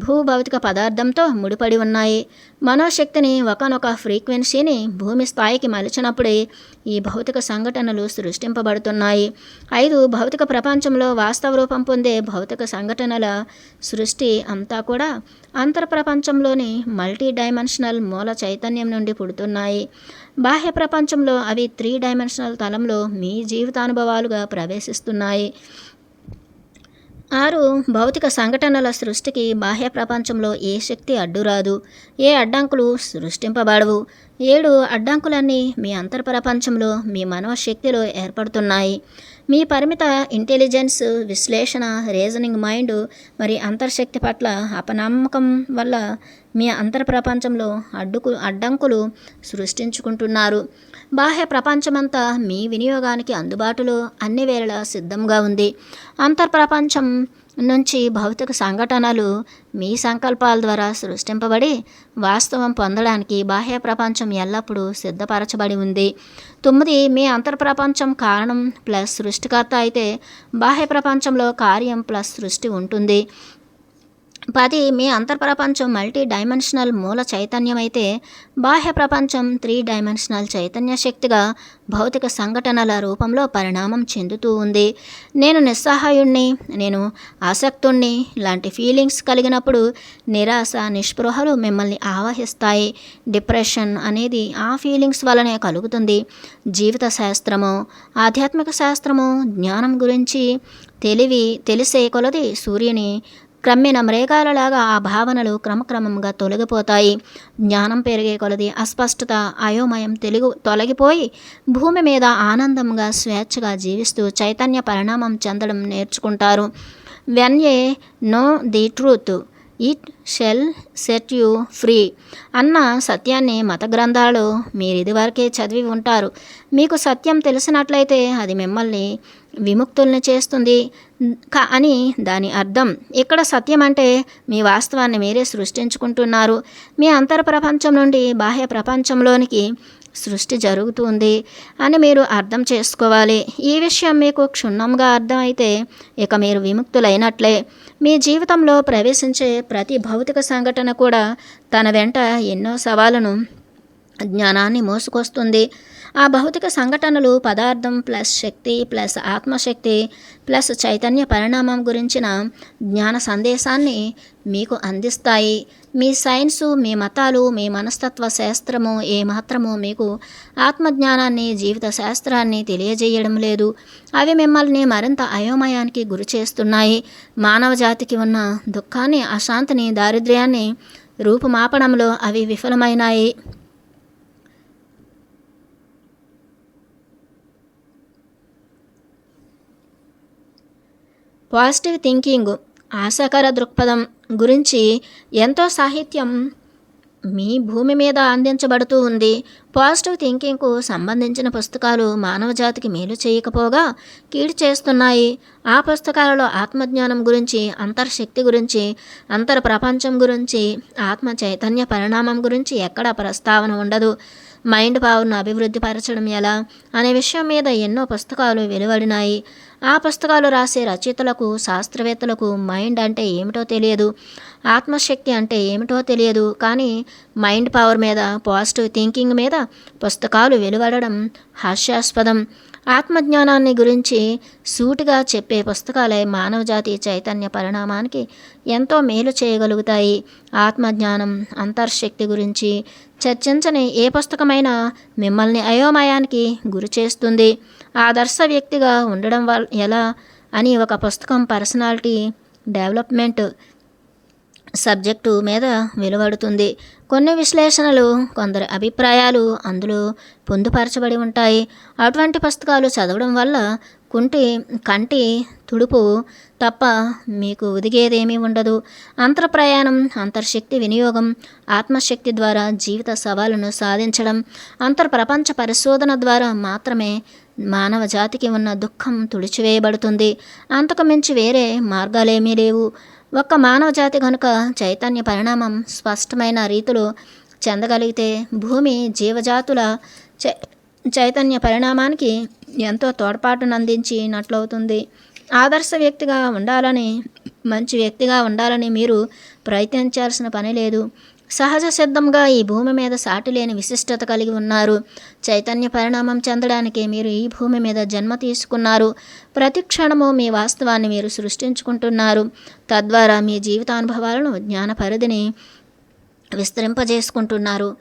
భూభౌతిక పదార్థంతో ముడిపడి ఉన్నాయి. మనోశక్తిని ఒకనొక ఫ్రీక్వెన్సీని భూమి స్థాయికి మలిచినప్పుడే ఈ భౌతిక సంఘటనలు సృష్టింపబడుతున్నాయి. 5 భౌతిక ప్రపంచంలో వాస్తవ రూపం పొందే భౌతిక సంఘటనల సృష్టి అంతా కూడా అంతర్ప్రపంచంలోని మల్టీ డైమెన్షనల్ మూల చైతన్యం నుండి పుడుతున్నాయి. బాహ్య ప్రపంచంలో అవి 3 డైమెన్షనల్ తలంలో మీ జీవితానుభవాలుగా ప్రవేశిస్తున్నాయి. 6 భౌతిక సంఘటనల సృష్టికి బాహ్య ప్రపంచంలో ఏ శక్తి అడ్డురాదు, ఏ అడ్డంకులు సృష్టింపబడవు. 7 అడ్డంకులన్నీ మీ అంతర్ప్రపంచంలో మీ మనోశక్తిలో ఏర్పడుతున్నాయి. మీ పరిమిత ఇంటెలిజెన్స్, విశ్లేషణ, రీజనింగ్ మైండ్ మరి అంతర్శక్తి పట్ల అపనమ్మకం వల్ల మీ అంతర్ప్రపంచంలో అడ్డంకులు సృష్టించుకుంటున్నారు. బాహ్య ప్రపంచమంతా మీ వినియోగానికి అందుబాటులో అన్ని వేళలా సిద్ధంగా ఉంది. అంతర్ప్రపంచం నుంచి భౌతిక సంఘటనలు మీ సంకల్పాల ద్వారా సృష్టింపబడి వాస్తవం పొందడానికి బాహ్య ప్రపంచం ఎల్లప్పుడూ సిద్ధపరచబడి ఉంది. 9 మీ అంతర్ప్రపంచం కారణం ప్లస్ సృష్టికర్త అయితే బాహ్య ప్రపంచంలో కార్యం ప్లస్ సృష్టి ఉంటుంది. 10 మీ అంతర్ప్రపంచం మల్టీ డైమెన్షనల్ మూల చైతన్యం అయితే బాహ్య ప్రపంచం 3 డైమెన్షనల్ చైతన్య శక్తిగా భౌతిక సంఘటనల రూపంలో పరిణామం చెందుతూ ఉంది. నేను నిస్సహాయుణ్ణి, నేను ఆసక్తుణ్ణి లాంటి ఫీలింగ్స్ కలిగినప్పుడు నిరాశ, నిస్పృహలు మిమ్మల్ని ఆవహిస్తాయి. డిప్రెషన్ అనేది ఆ ఫీలింగ్స్ వలనే కలుగుతుంది. జీవిత శాస్త్రము, ఆధ్యాత్మిక శాస్త్రము, జ్ఞానం గురించి తెలిసే కొలది సూర్యుని క్రమ్మిన మృగాలలాగా ఆ భావనలు క్రమక్రమంగా తొలగిపోతాయి. జ్ఞానం పెరిగే కొలది అస్పష్టత, అయోమయం తొలగిపోయి భూమి మీద ఆనందంగా స్వేచ్ఛగా జీవిస్తూ చైతన్య పరిణామం చెందడం నేర్చుకుంటారు. When a know the truth it shall set you free అన్న సత్యాన్ని మత గ్రంథాలలో మీరు ఇదివరకే చదివి ఉంటారు. మీకు సత్యం తెలిసినట్లయితే అది మిమ్మల్ని విముక్తుల్ని చేస్తుంది అని దాని అర్థం. ఇక్కడ సత్యం అంటే మీ వాస్తవాన్ని మీరే సృష్టించుకుంటున్నారు. మీ అంతర్ ప్రపంచం నుండి బాహ్య ప్రపంచంలోనికి సృష్టి జరుగుతుంది అని మీరు అర్థం చేసుకోవాలి. ఈ విషయం మీకు క్షుణ్ణంగా అర్థమైతే ఇక మీరు విముక్తులైనట్లే. మీ జీవితంలో ప్రవేశించే ప్రతి భౌతిక సంఘటన కూడా తన వెంట ఎన్నో సవాళ్ళను, జ్ఞానాన్ని మోసుకొస్తుంది. ఆ భౌతిక సంఘటనలు పదార్థం ప్లస్ శక్తి ప్లస్ ఆత్మశక్తి ప్లస్ చైతన్య పరిణామం గురించిన జ్ఞాన సందేశాన్ని మీకు అందిస్తాయి. మీ సైన్సు, మీ మతాలు, మీ మనస్తత్వ శాస్త్రము ఏమాత్రము మీకు ఆత్మజ్ఞానాన్ని, జీవిత శాస్త్రాన్ని తెలియజేయడం లేదు. అవి మిమ్మల్ని మరింత అయోమయానికి గురి చేస్తున్నాయి. మానవ జాతికి ఉన్న దుఃఖాన్ని, అశాంతిని, దారిద్ర్యాన్ని రూపుమాపడంలో అవి విఫలమైనాయి. పాజిటివ్ థింకింగ్, ఆశాకర దృక్పథం గురించి ఎంతో సాహిత్యం మీ భూమి మీద అందించబడుతూ ఉంది. పాజిటివ్ థింకింగ్కు సంబంధించిన పుస్తకాలు మానవ జాతికి మేలు చేయకపోగా కీడు చేస్తున్నాయి. ఆ పుస్తకాలలో ఆత్మజ్ఞానం గురించి, అంతర్శక్తి గురించి, అంతర్ ప్రపంచం గురించి, ఆత్మ చైతన్య పరిణామం గురించి ఎక్కడా ప్రస్తావన ఉండదు. మైండ్ పవర్ను అభివృద్ధి పరచడం ఎలా అనే విషయం మీద ఎన్నో పుస్తకాలు వెలువడినాయి. ఆ పుస్తకాలు రాసే రచయితలకు, శాస్త్రవేత్తలకు మైండ్ అంటే ఏమిటో తెలియదు, ఆత్మశక్తి అంటే ఏమిటో తెలియదు. కానీ మైండ్ పవర్ మీద, పాజిటివ్ థింకింగ్ మీద పుస్తకాలు వెలువడడం హాస్యాస్పదం. ఆత్మజ్ఞానాన్ని గురించి సూటిగా చెప్పే పుస్తకాలే మానవజాతి చైతన్య పరిణామానికి ఎంతో మేలు చేయగలుగుతాయి. ఆత్మజ్ఞానం, అంతర్శక్తి గురించి చర్చించని ఏ పుస్తకమైనా మిమ్మల్ని అయోమయానికి గురి చేస్తుంది. ఆదర్శ వ్యక్తిగా ఉండడం ఎలా అని ఒక పుస్తకం పర్సనాలిటీ డెవలప్మెంట్ సబ్జెక్టు మీద వెలువడుతుంది. కొన్ని విశ్లేషణలు, కొందరి అభిప్రాయాలు అందులో పొందుపరచబడి ఉంటాయి. అటువంటి పుస్తకాలు చదవడం వల్ల కంటి తుడుపు తప్ప మీకు ఒదిగేదేమీ ఉండదు. అంతర్ప్రయాణం, అంతర్శక్తి వినియోగం, ఆత్మశక్తి ద్వారా జీవిత సవాలును సాధించడం, అంతర్ప్రపంచ పరిశోధన ద్వారా మాత్రమే మానవ జాతికి ఉన్న దుఃఖం తుడిచివేయబడుతుంది. అంతకు మించి వేరే మార్గాలేమీ లేవు. ఒక్క మానవ జాతి కనుక చైతన్య పరిణామం స్పష్టమైన రీతిలో చెందగలిగితే భూమి జీవజాతుల చైతన్య పరిణామానికి ఎంతో తోడ్పాటునందించినట్లవుతుంది. ఆదర్శ వ్యక్తిగా ఉండాలని, మంచి వ్యక్తిగా ఉండాలని మీరు ప్రయత్నించాల్సిన పని లేదు. సహజ సిద్ధంగా ఈ భూమి మీద సాటిలేని విశిష్టత కలిగి ఉన్నారు. చైతన్య పరిణామం చెందడానికి మీరు ఈ భూమి మీద జన్మ తీసుకున్నారు. ప్రతి క్షణము మీ వాస్తవాన్ని మీరు సృష్టించుకుంటున్నారు. తద్వారా మీ జీవితానుభవాలను, జ్ఞాన పరిధిని విస్తరింపజేసుకుంటున్నారు.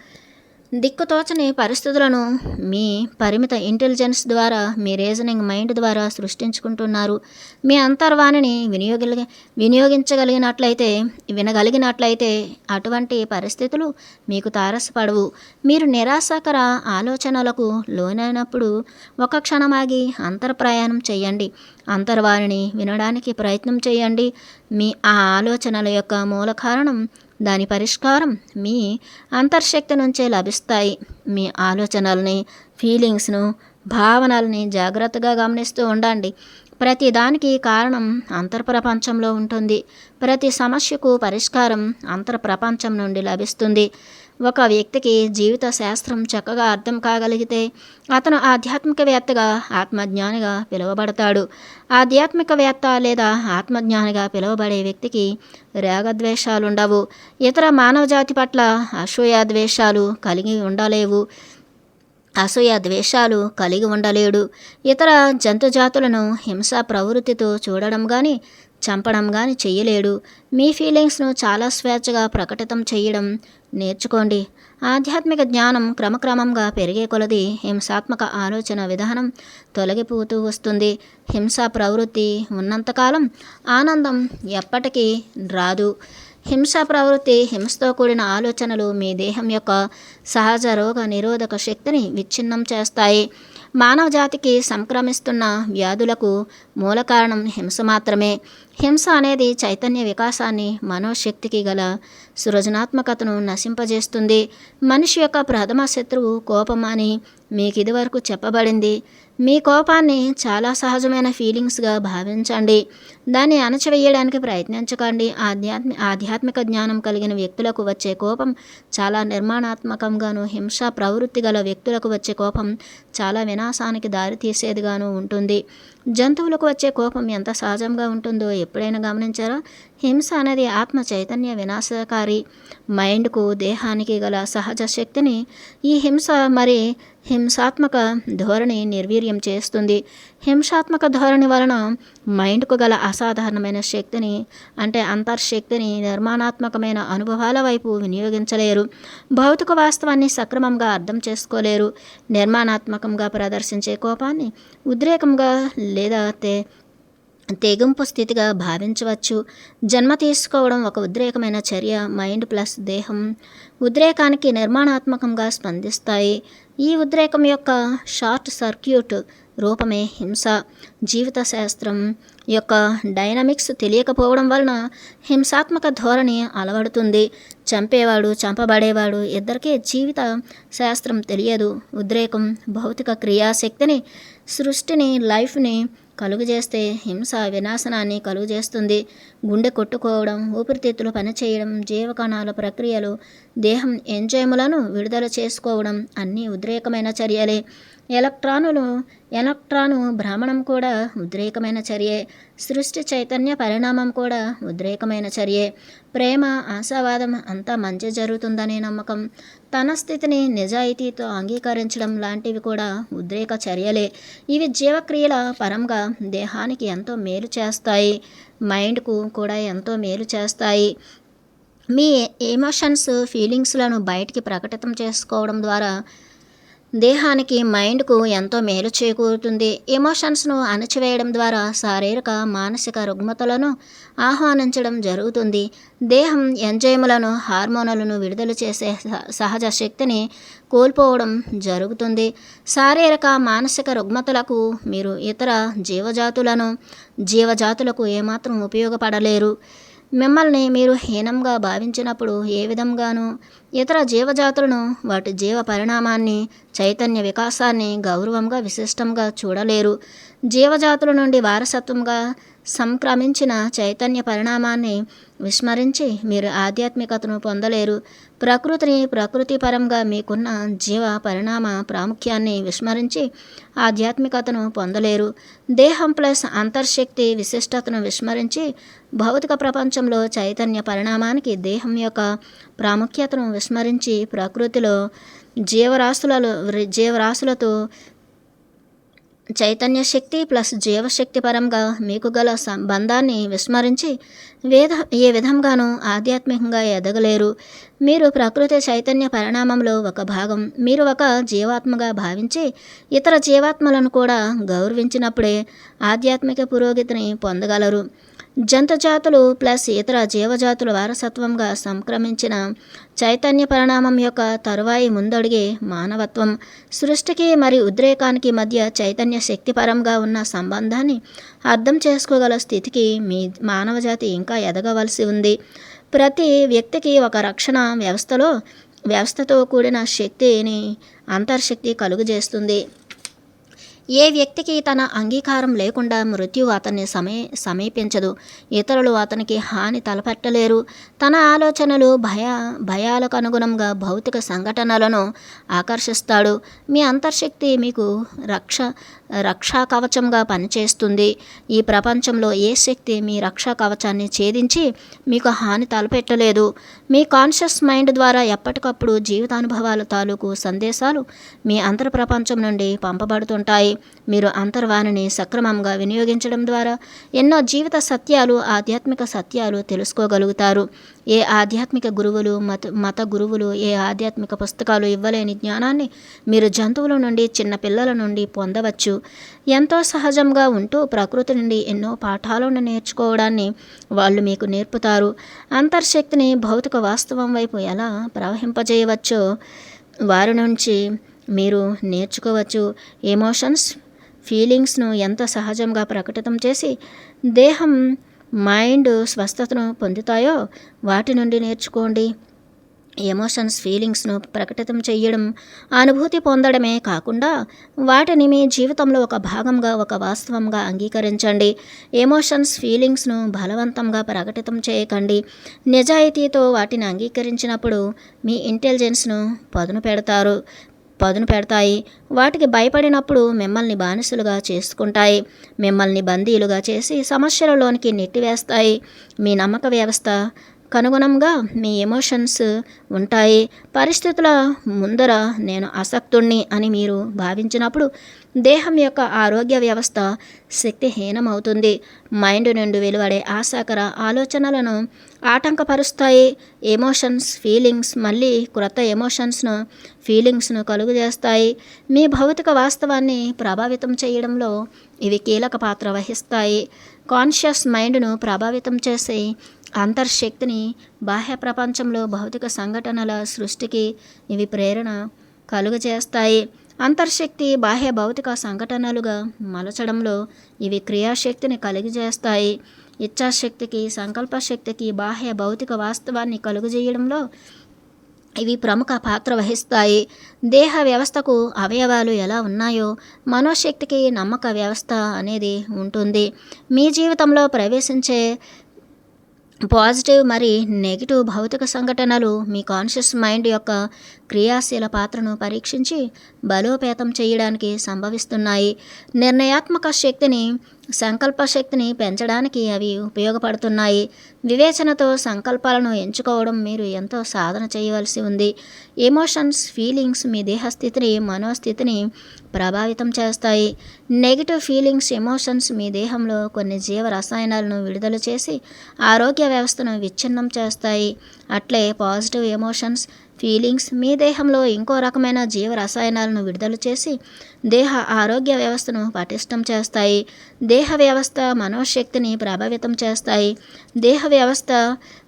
దిక్కుతోచని పరిస్థితులను మీ పరిమిత ఇంటెలిజెన్స్ ద్వారా, మీ రీజనింగ్ మైండ్ ద్వారా సృష్టించుకుంటున్నారు. మీ అంతర్వాణిని వినగలిగినట్లయితే అటువంటి పరిస్థితులు మీకు తారసపడవు. మీరు నిరాశకర ఆలోచనలకు లోనైనప్పుడు ఒక క్షణమాగి అంతర్ప్రయాణం చేయండి. అంతర్వాణిని వినడానికి ప్రయత్నం చేయండి. మీ ఆ ఆలోచనల యొక్క మూల కారణం, దాని పరిష్కారం మీ అంతర్శక్తి నుంచే లభిస్తాయి. మీ ఆలోచనల్ని, ఫీలింగ్స్ను, భావనల్ని జాగ్రత్తగా గమనిస్తూ ఉండండి. ప్రతి దానికి కారణం అంతర్ప్రపంచంలో ఉంటుంది. ప్రతి సమస్యకు పరిష్కారం అంతర్ప్రపంచం నుండి లభిస్తుంది. ఒక వ్యక్తికి జీవిత శాస్త్రం చక్కగా అర్థం కాగలిగితే అతను ఆధ్యాత్మికవేత్తగా, ఆత్మజ్ఞానిగా పిలువబడతాడు. ఆధ్యాత్మికవేత్త లేదా ఆత్మజ్ఞానిగా పిలువబడే వ్యక్తికి రాగద్వేషాలుండవు. ఇతర మానవజాతి పట్ల అసూయాద్వేషాలు కలిగి ఉండలేడు. ఇతర జంతుజాతులను హింసా ప్రవృత్తితో చూడడం కానీ, చంపడం కానీ చెయ్యలేడు. మీ ఫీలింగ్స్ను చాలా స్వేచ్ఛగా ప్రకటితం చేయడం నేర్చుకోండి. ఆధ్యాత్మిక జ్ఞానం క్రమక్రమంగా పెరిగే కొలది హింసాత్మక ఆలోచన విధానం తొలగిపోతూ వస్తుంది. హింసా ప్రవృత్తి ఉన్నంతకాలం ఆనందం ఎప్పటికీ రాదు. హింసా ప్రవృత్తి, హింసతో కూడిన ఆలోచనలు మీ దేహం యొక్క సహజ రోగ నిరోధక శక్తిని విచ్ఛిన్నం చేస్తాయి. మానవ జాతికి సంక్రమిస్తున్న వ్యాధులకు మూల కారణం హింస మాత్రమే. హింస అనేది చైతన్య వికాసాన్ని, మనోశక్తికి గల సృజనాత్మకతను నశింపజేస్తుంది. మనిషి యొక్క ప్రథమ శత్రువు కోపం అని మీకు ఇదివరకు చెప్పబడింది. మీ కోపాన్ని చాలా సహజమైన ఫీలింగ్స్గా భావించండి. దాన్ని అణచివేయడానికి ప్రయత్నించకండి. ఆధ్యాత్మిక జ్ఞానం కలిగిన వ్యక్తులకు వచ్చే కోపం చాలా నిర్మాణాత్మకంగాను, హింసా ప్రవృత్తి గల వ్యక్తులకు వచ్చే కోపం చాలా వినాశానికి దారితీసేదిగాను ఉంటుంది. జంతువులకు వచ్చే కోపం ఎంత సహజంగా ఉంటుందో ఎప్పుడైనా గమనించారా? హింస అనేది ఆత్మ చైతన్య వినాశకారి. మైండ్కు, దేహానికి గల సహజ శక్తిని ఈ హింసాత్మక ధోరణి నిర్వీర్యం చేస్తుంది. హింసాత్మక ధోరణి వలన మైండ్కు గల అసాధారణమైన శక్తిని, అంటే అంతర్శక్తిని నిర్మాణాత్మకమైన అనుభవాల వైపు వినియోగించలేరు. భౌతిక వాస్తవాన్ని సక్రమంగా అర్థం చేసుకోలేరు. నిర్మాణాత్మకంగా ప్రదర్శించే కోపాన్ని ఉద్రేకంగా లేదా తెగింపు స్థితిగా భావించవచ్చు. జన్మ తీసుకోవడం ఒక ఉద్రేకమైన చర్య. మైండ్ ప్లస్ దేహం ఉద్రేకానికి నిర్మాణాత్మకంగా స్పందిస్తాయి. ఈ ఉద్రేకం యొక్క షార్ట్ సర్క్యూట్ రూపమే హింస. జీవిత శాస్త్రం యొక్క డైనమిక్స్ తెలియకపోవడం వలన హింసాత్మక ధోరణి అలవడుతుంది. చంపేవాడు, చంపబడేవాడు ఇద్దరికీ జీవిత శాస్త్రం తెలియదు. ఉద్రేకం భౌతిక క్రియాశక్తిని, సృష్టిని, లైఫ్ని కలుగజేస్తే హింస వినాశనాన్ని కలుగజేస్తుంది. గుండె కొట్టుకోవడం, ఊపిరితిత్తులు పనిచేయడం, జీవకణాల ప్రక్రియలు, దేహం ఎంజైములను విడుదల చేసుకోవడం అన్నీ ఉద్రేకమైన చర్యలే. ఎలక్ట్రాను భ్రమణం కూడా ఉద్రేకమైన చర్యే. సృష్టి చైతన్య పరిణామం కూడా ఉద్రేకమైన చర్యే. ప్రేమ, ఆశావాదం అంతా మంచి జరుగుతుందనే నమ్మకం, తన స్థితిని నిజాయితీతో అంగీకరించడం లాంటివి కూడా ఉద్రేక చర్యలే. ఇవి జీవక్రియల పరంగా దేహానికి ఎంతో మేలు చేస్తాయి, మైండ్కు కూడా ఎంతో మేలు చేస్తాయి. మీ ఎమోషన్స్, ఫీలింగ్స్లను బయటికి ప్రకటితం చేసుకోవడం ద్వారా దేహానికి, మైండ్కు ఎంతో మేలు చేకూరుతుంది. ఎమోషన్స్ను అణచివేయడం ద్వారా శారీరక, మానసిక రుగ్మతలను ఆహ్వానించడం జరుగుతుంది. దేహం ఎంజైములను, హార్మోనులను విడుదల చేసే సహజ శక్తిని కోల్పోవడం జరుగుతుంది. శారీరక, మానసిక రుగ్మతలకు మీరు ఇతర జీవజాతులకు ఏమాత్రం ఉపయోగపడలేరు. మిమ్మల్ని మీరు హీనంగా భావించినప్పుడు ఏ విధంగానూ ఇతర జీవజాతులను, వాటి జీవ పరిణామాన్ని, చైతన్య వికాసాన్ని గౌరవంగా, విశిష్టంగా చూడలేరు. జీవజాతుల నుండి వారసత్వంగా సంక్రమించిన చైతన్య పరిణామాన్ని విస్మరించి మీరు ఆధ్యాత్మికతను పొందలేరు. ప్రకృతిపరంగా మీకున్న జీవ పరిణామ ప్రాముఖ్యాన్ని విస్మరించి ఆధ్యాత్మికతను పొందలేరు. దేహం ప్లస్ అంతర్శక్తి విశిష్టతను విస్మరించి భౌతిక ప్రపంచంలో చైతన్య పరిణామానికి దేహం యొక్క ప్రాముఖ్యతను విస్మరించి ప్రకృతిలో జీవరాశులతో చైతన్య శక్తి ప్లస్ జీవశక్తి పరంగా మీకు గల సంబంధాన్ని విస్మరించి ఏ విధంగానూ ఆధ్యాత్మికంగా ఎదగలేరు. మీరు ప్రకృతి చైతన్య పరిణామంలో ఒక భాగం. మీరు ఒక జీవాత్మగా భావించి ఇతర జీవాత్మలను కూడా గౌరవించినప్పుడే ఆధ్యాత్మిక పురోగతిని పొందగలరు. జంతుజాతులు ప్లస్ ఇతర జీవజాతుల వారసత్వంగా సంక్రమించిన చైతన్య పరిణామం యొక్క తరువాయి ముందడుగే మానవత్వం. సృష్టికి మరియు ఉద్రేకానికి మధ్య చైతన్య శక్తిపరంగా ఉన్న సంబంధాన్ని అర్థం చేసుకోగల స్థితికి మానవజాతి ఇంకా ఎదగవలసి ఉంది. ప్రతి వ్యక్తికి ఒక రక్షణ వ్యవస్థతో కూడిన శక్తిని అంతర్శక్తి కలుగజేస్తుంది. ఏ వ్యక్తికి తన అంగీకారం లేకుండా మృత్యువు అతన్ని సమీపించదు. ఇతరులు అతనికి హాని తలపెట్టలేరు. తన ఆలోచనలు, భయాలకు అనుగుణంగా భౌతిక సంఘటనలను ఆకర్షిస్తాడు. మీ అంతర్శక్తి మీకు రక్షా కవచంగా పనిచేస్తుంది. ఈ ప్రపంచంలో ఏ శక్తి మీ రక్షా కవచాన్ని ఛేదించి మీకు హాని తలపెట్టలేదు. మీ కాన్షియస్ మైండ్ ద్వారా ఎప్పటికప్పుడు జీవితానుభవాల తాలూకు సందేశాలు మీ అంతర్ ప్రపంచం నుండి పంపబడుతుంటాయి. మీరు అంతర్వాణిని సక్రమంగా వినియోగించడం ద్వారా ఎన్నో జీవిత సత్యాలు, ఆధ్యాత్మిక సత్యాలు తెలుసుకోగలుగుతారు. ఏ ఆధ్యాత్మిక గురువులు, మత గురువులు, ఏ ఆధ్యాత్మిక పుస్తకాలు ఇవ్వలేని జ్ఞానాన్ని మీరు జంతువుల నుండి, చిన్న పిల్లల నుండి పొందవచ్చు. ఎంతో సహజంగా ఉంటూ ప్రకృతి నుండి ఎన్నో పాఠాలను నేర్చుకోవడాన్ని వాళ్ళు మీకు నేర్పుతారు. అంతర్శక్తిని భౌతిక వాస్తవం వైపు ఎలా ప్రవహింపజేయవచ్చో వారి నుంచి మీరు నేర్చుకోవచ్చు. ఎమోషన్స్, ఫీలింగ్స్ను ఎంత సహజంగా ప్రకటితం చేసి దేహం, మైండ్ స్వస్థతను పొందుతాయో వాటి నుండి నేర్చుకోండి. ఎమోషన్స్ ఫీలింగ్స్ను ప్రకటితం చేయడం, అనుభూతి పొందడమే కాకుండా వాటిని మీ జీవితంలో ఒక భాగంగా, ఒక వాస్తవంగా అంగీకరించండి. ఎమోషన్స్ ఫీలింగ్స్ను బలవంతంగా ప్రకటితం చేయకండి. నిజాయితీతో వాటిని అంగీకరించినప్పుడు మీ ఇంటెలిజెన్స్ను పదును పెడతాయి. వాటికి భయపడినప్పుడు మిమ్మల్ని బానిసలుగా చేసుకుంటాయి. మిమ్మల్ని బందీలుగా చేసి సమస్యలలోనికి నెట్టివేస్తాయి. మీ నమ్మక వ్యవస్థ కనుగుణంగా మీ ఎమోషన్స్ ఉంటాయి. పరిస్థితుల ముందర నేను అసక్తుణ్ణి అని మీరు భావించినప్పుడు దేహం యొక్క ఆరోగ్య వ్యవస్థ శక్తిహీనమవుతుంది. మైండ్ నుండి వెలువడే ఆశాకర ఆలోచనలను ఆటంకపరుస్తాయి. ఎమోషన్స్ ఫీలింగ్స్ మళ్ళీ క్రొత్త ఫీలింగ్స్ను కలుగజేస్తాయి. మీ భౌతిక వాస్తవాన్ని ప్రభావితం చేయడంలో ఇవి కీలక పాత్ర వహిస్తాయి. కాన్షియస్ మైండ్ను ప్రభావితం చేసే అంతర్శక్తిని బాహ్య ప్రపంచంలో భౌతిక సంఘటనల సృష్టికి ఇవి ప్రేరణ కలుగజేస్తాయి. అంతర్శక్తి బాహ్య భౌతిక సంఘటనలుగా మలచడంలో ఇవి క్రియాశక్తిని కలిగజేస్తాయి. ఇచ్ఛాశక్తికి, సంకల్పశక్తికి బాహ్య భౌతిక వాస్తవాన్ని కలుగజేయడంలో ఇవి ప్రముఖ పాత్ర వహిస్తాయి. దేహ వ్యవస్థకు అవయవాలు ఎలా ఉన్నాయో మనోశక్తికి నమ్మక వ్యవస్థ అనేది ఉంటుంది. మీ జీవితంలో ప్రవేశించే పాజిటివ్ మరి నెగిటివ్ భౌతిక సంఘటనలు మీ కాన్షియస్ మైండ్ యొక్క క్రియాశీల పాత్రను పరీక్షించి బలోపేతం చేయడానికి సంభవిస్తున్నాయి. నిర్ణయాత్మక శక్తిని, సంకల్ప శక్తిని పెంచడానికి అవి ఉపయోగపడుతున్నాయి. వివేచనతో సంకల్పాలను ఎంచుకోవడం మీరు ఎంతో సాధన చేయవలసి ఉంది. ఎమోషన్స్ ఫీలింగ్స్ మీ దేహస్థితిని, మనోస్థితిని ప్రభావితం చేస్తాయి. నెగిటివ్ ఫీలింగ్స్ ఎమోషన్స్ మీ దేహంలో కొన్ని జీవ రసాయనాలను విడుదల చేసి ఆరోగ్య వ్యవస్థను విచ్ఛిన్నం చేస్తాయి. అట్లే పాజిటివ్ ఎమోషన్స్ ఫీలింగ్స్ మీ దేహంలో ఇంకో రకమైన జీవ రసాయనాలను విడుదల చేసి దేహ ఆరోగ్య వ్యవస్థను పటిష్టం చేస్తాయి. దేహ వ్యవస్థ మనోశక్తిని ప్రభావితం చేస్తాయి. దేహ వ్యవస్థ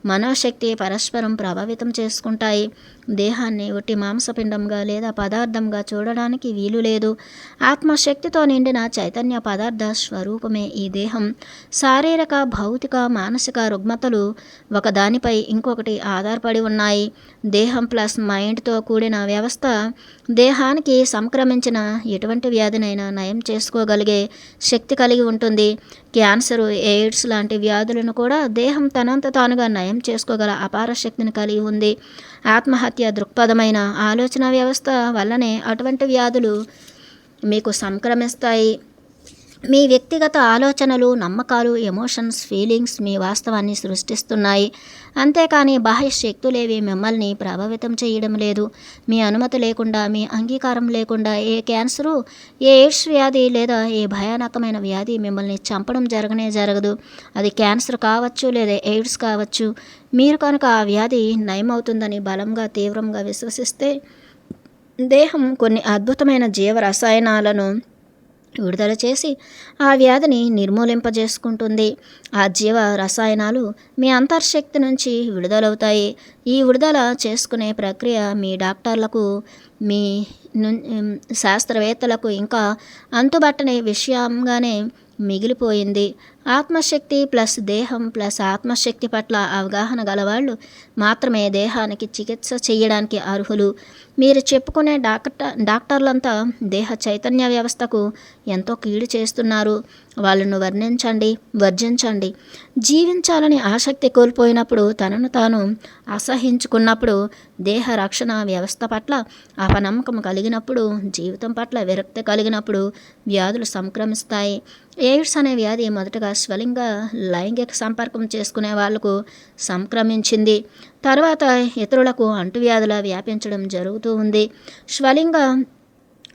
మనోశక్తి పరస్పరం ప్రభావితం చేసుకుంటాయి. దేహాన్ని ఒట్టి మాంసపిండంగా లేదా పదార్థంగా చూడడానికి వీలు లేదు. ఆత్మశక్తితో నిండిన చైతన్య పదార్థ స్వరూపమే ఈ దేహం. శారీరక, భౌతిక, మానసిక రుగ్మతలు ఒకదానిపై ఇంకొకటి ఆధారపడి ఉన్నాయి. దేహం ప్లస్ మైండ్తో కూడిన వ్యవస్థ దేహానికి సంక్రమించిన ఎటువంటి వ్యాధినైనా నయం చేసుకోగలిగే శక్తి కలిగి ఉంటుంది. క్యాన్సరు, ఎయిడ్స్ లాంటి వ్యాధులను కూడా దేహం తనంత తానుగా నయం చేసుకోగల అపార శక్తిని కలిగి ఉంది. ఆత్మహత్య దృక్పథమైన ఆలోచన వ్యవస్థ వల్లనే అటువంటి వ్యాధులు మీకు సంక్రమిస్తాయి. మీ వ్యక్తిగత ఆలోచనలు, నమ్మకాలు, ఎమోషన్స్ ఫీలింగ్స్ మీ వాస్తవాన్ని సృష్టిస్తున్నాయి. అంతేకాని బాహ్య శక్తులేవి మిమ్మల్ని ప్రభావితం చేయడం లేదు. మీ అనుమతి లేకుండా, మీ అంగీకారం లేకుండా ఏ క్యాన్సరు, ఏ ఎయిడ్స్ వ్యాధి లేదా ఏ భయానకమైన వ్యాధి మిమ్మల్ని చంపడం జరగదు. అది క్యాన్సర్ కావచ్చు లేదా ఎయిడ్స్ కావచ్చు. మీరు కనుక ఆ వ్యాధి నయమవుతుందని బలంగా, తీవ్రంగా విశ్వసిస్తే దేహం కొన్ని అద్భుతమైన జీవ రసాయనాలను విడుదల చేసి ఆ వ్యాధిని నిర్మూలింపజేసుకుంటుంది. ఆ జీవ రసాయనాలు మీ అంతర్శక్తి నుంచి విడుదలవుతాయి. ఈ విడుదల చేసుకునే ప్రక్రియ మీ డాక్టర్లకు, మీ శాస్త్రవేత్తలకు ఇంకా అంతుబట్టని విషయంగానే మిగిలిపోయింది. ఆత్మశక్తి ప్లస్ దేహం ప్లస్ ఆత్మశక్తి పట్ల అవగాహన గలవాళ్ళు మాత్రమే దేహానికి చికిత్స చేయడానికి అర్హులు. మీరు చెప్పుకునే డాక్టర్లంతా దేహ చైతన్య వ్యవస్థకు ఎంతో కీడు చేస్తున్నారు. వాళ్ళను వర్జించండి. జీవించాలని ఆసక్తి కోల్పోయినప్పుడు, తనను తాను అసహించుకున్నప్పుడు, దేహ రక్షణ వ్యవస్థ పట్ల అపనమ్మకం కలిగినప్పుడు, జీవితం పట్ల విరక్తి కలిగినప్పుడు వ్యాధులు సంక్రమిస్తాయి. ఎయిడ్స్ అనే వ్యాధి మొదటగా స్వలింగ లైంగిక సంపర్కం చేసుకునే వాళ్లకు సంక్రమించింది. తర్వాత ఇతరులకు అంటువ్యాధుల వ్యాపించడం జరుగుతూ ఉంది. స్వలింగ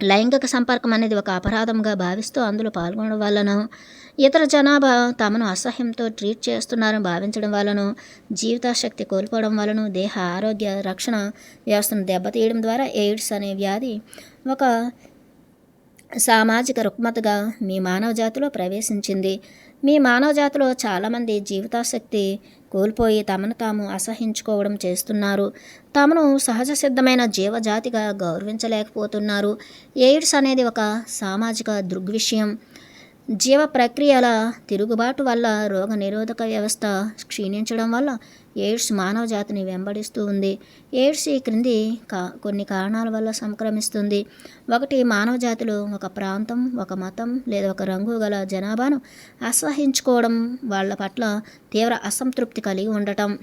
లైంగిక సంపర్కం అనేది ఒక అపరాధంగా భావిస్తూ అందులో పాల్గొనడం వలన, ఇతర జనాభా తమను అసహ్యంతో ట్రీట్ చేస్తున్నారని భావించడం వలన, జీవితాశక్తి కోల్పోవడం వలన, దేహ ఆరోగ్య రక్షణ వ్యవస్థను దెబ్బతీయడం ద్వారా ఎయిడ్స్ అనే వ్యాధి ఒక సామాజిక రుగ్మతగా మీ మానవజాతిలో ప్రవేశించింది. మీ మానవజాతిలో చాలామంది జీవితాశక్తి కోల్పోయి తమను తాము అసహించుకోవడం చేస్తున్నారు. తమను సహజ సిద్ధమైన జీవజాతిగా గౌరవించలేకపోతున్నారు. ఎయిడ్స్ అనేది ఒక సామాజిక దృగ్విషయం. జీవ ప్రక్రియల తిరుగుబాటు వల్ల రోగ నిరోధక వ్యవస్థ క్షీణించడం వల్ల ఎయిడ్స్ మానవ జాతిని వెంబడిస్తూ ఉంది. ఎయిడ్స్ ఈ క్రింది కొన్ని కారణాల వల్ల సంక్రమిస్తుంది. 1. మానవ జాతిలో ఒక ప్రాంతం, ఒక మతం లేదా ఒక రంగు గల జనాభాను అసహించుకోవడం, వాళ్ళ పట్ల తీవ్ర అసంతృప్తి కలిగి ఉండటం.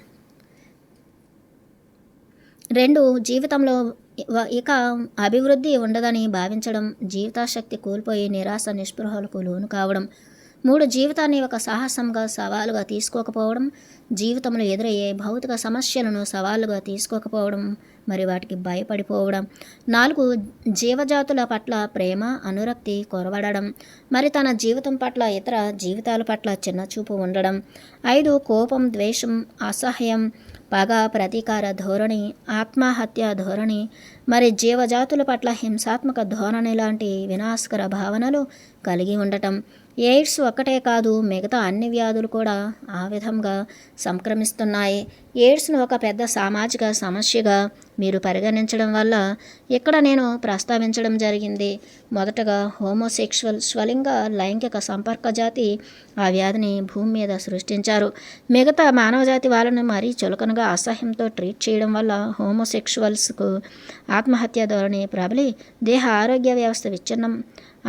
2. జీవితంలో ఇక అభివృద్ధి ఉండదని భావించడం, జీవితాశక్తి కోల్పోయి నిరాశ నిస్పృహలకు లోను కావడం. 3. జీవితాన్ని ఒక సాహసంగా సవాలుగా తీసుకోకపోవడం, జీవితంలో ఎదురయ్యే భౌతిక సమస్యలను సవాలుగా తీసుకోకపోవడం, మరి వాటికి భయపడిపోవడం. 4. జీవజాతుల పట్ల ప్రేమ, అనురక్తి కొరవడడం, మరి తన జీవితం పట్ల ఇతర జీవితాల పట్ల చిన్నచూపు ఉండడం. 5. కోపం, ద్వేషం, అసహ్యం, పగ, ప్రతీకార ధోరణి, ఆత్మహత్య ధోరణి, మరి జీవజాతుల పట్ల హింసాత్మక ధోరణి లాంటి వినాశకర భావనలు కలిగి ఉండటం. ఎయిడ్స్ ఒక్కటే కాదు, మిగతా అన్ని వ్యాధులు కూడా ఆ విధంగా సంక్రమిస్తున్నాయి. ఎయిడ్స్ను ఒక పెద్ద సామాజిక సమస్యగా మీరు పరిగణించడం వల్ల ఇక్కడ నేను ప్రస్తావించడం జరిగింది. మొదటగా హోమోసెక్షువల్, స్వలింగ లైంగిక సంపర్క జాతి ఆ వ్యాధిని భూమి మీద సృష్టించారు. మిగతా మానవజాతి వాళ్ళను మరీ చులకనగా అసహ్యంతో ట్రీట్ చేయడం వల్ల హోమోసెక్షువల్స్కు ఆత్మహత్య ధోరణి ప్రబలి దేహ ఆరోగ్య వ్యవస్థ విచ్ఛిన్నం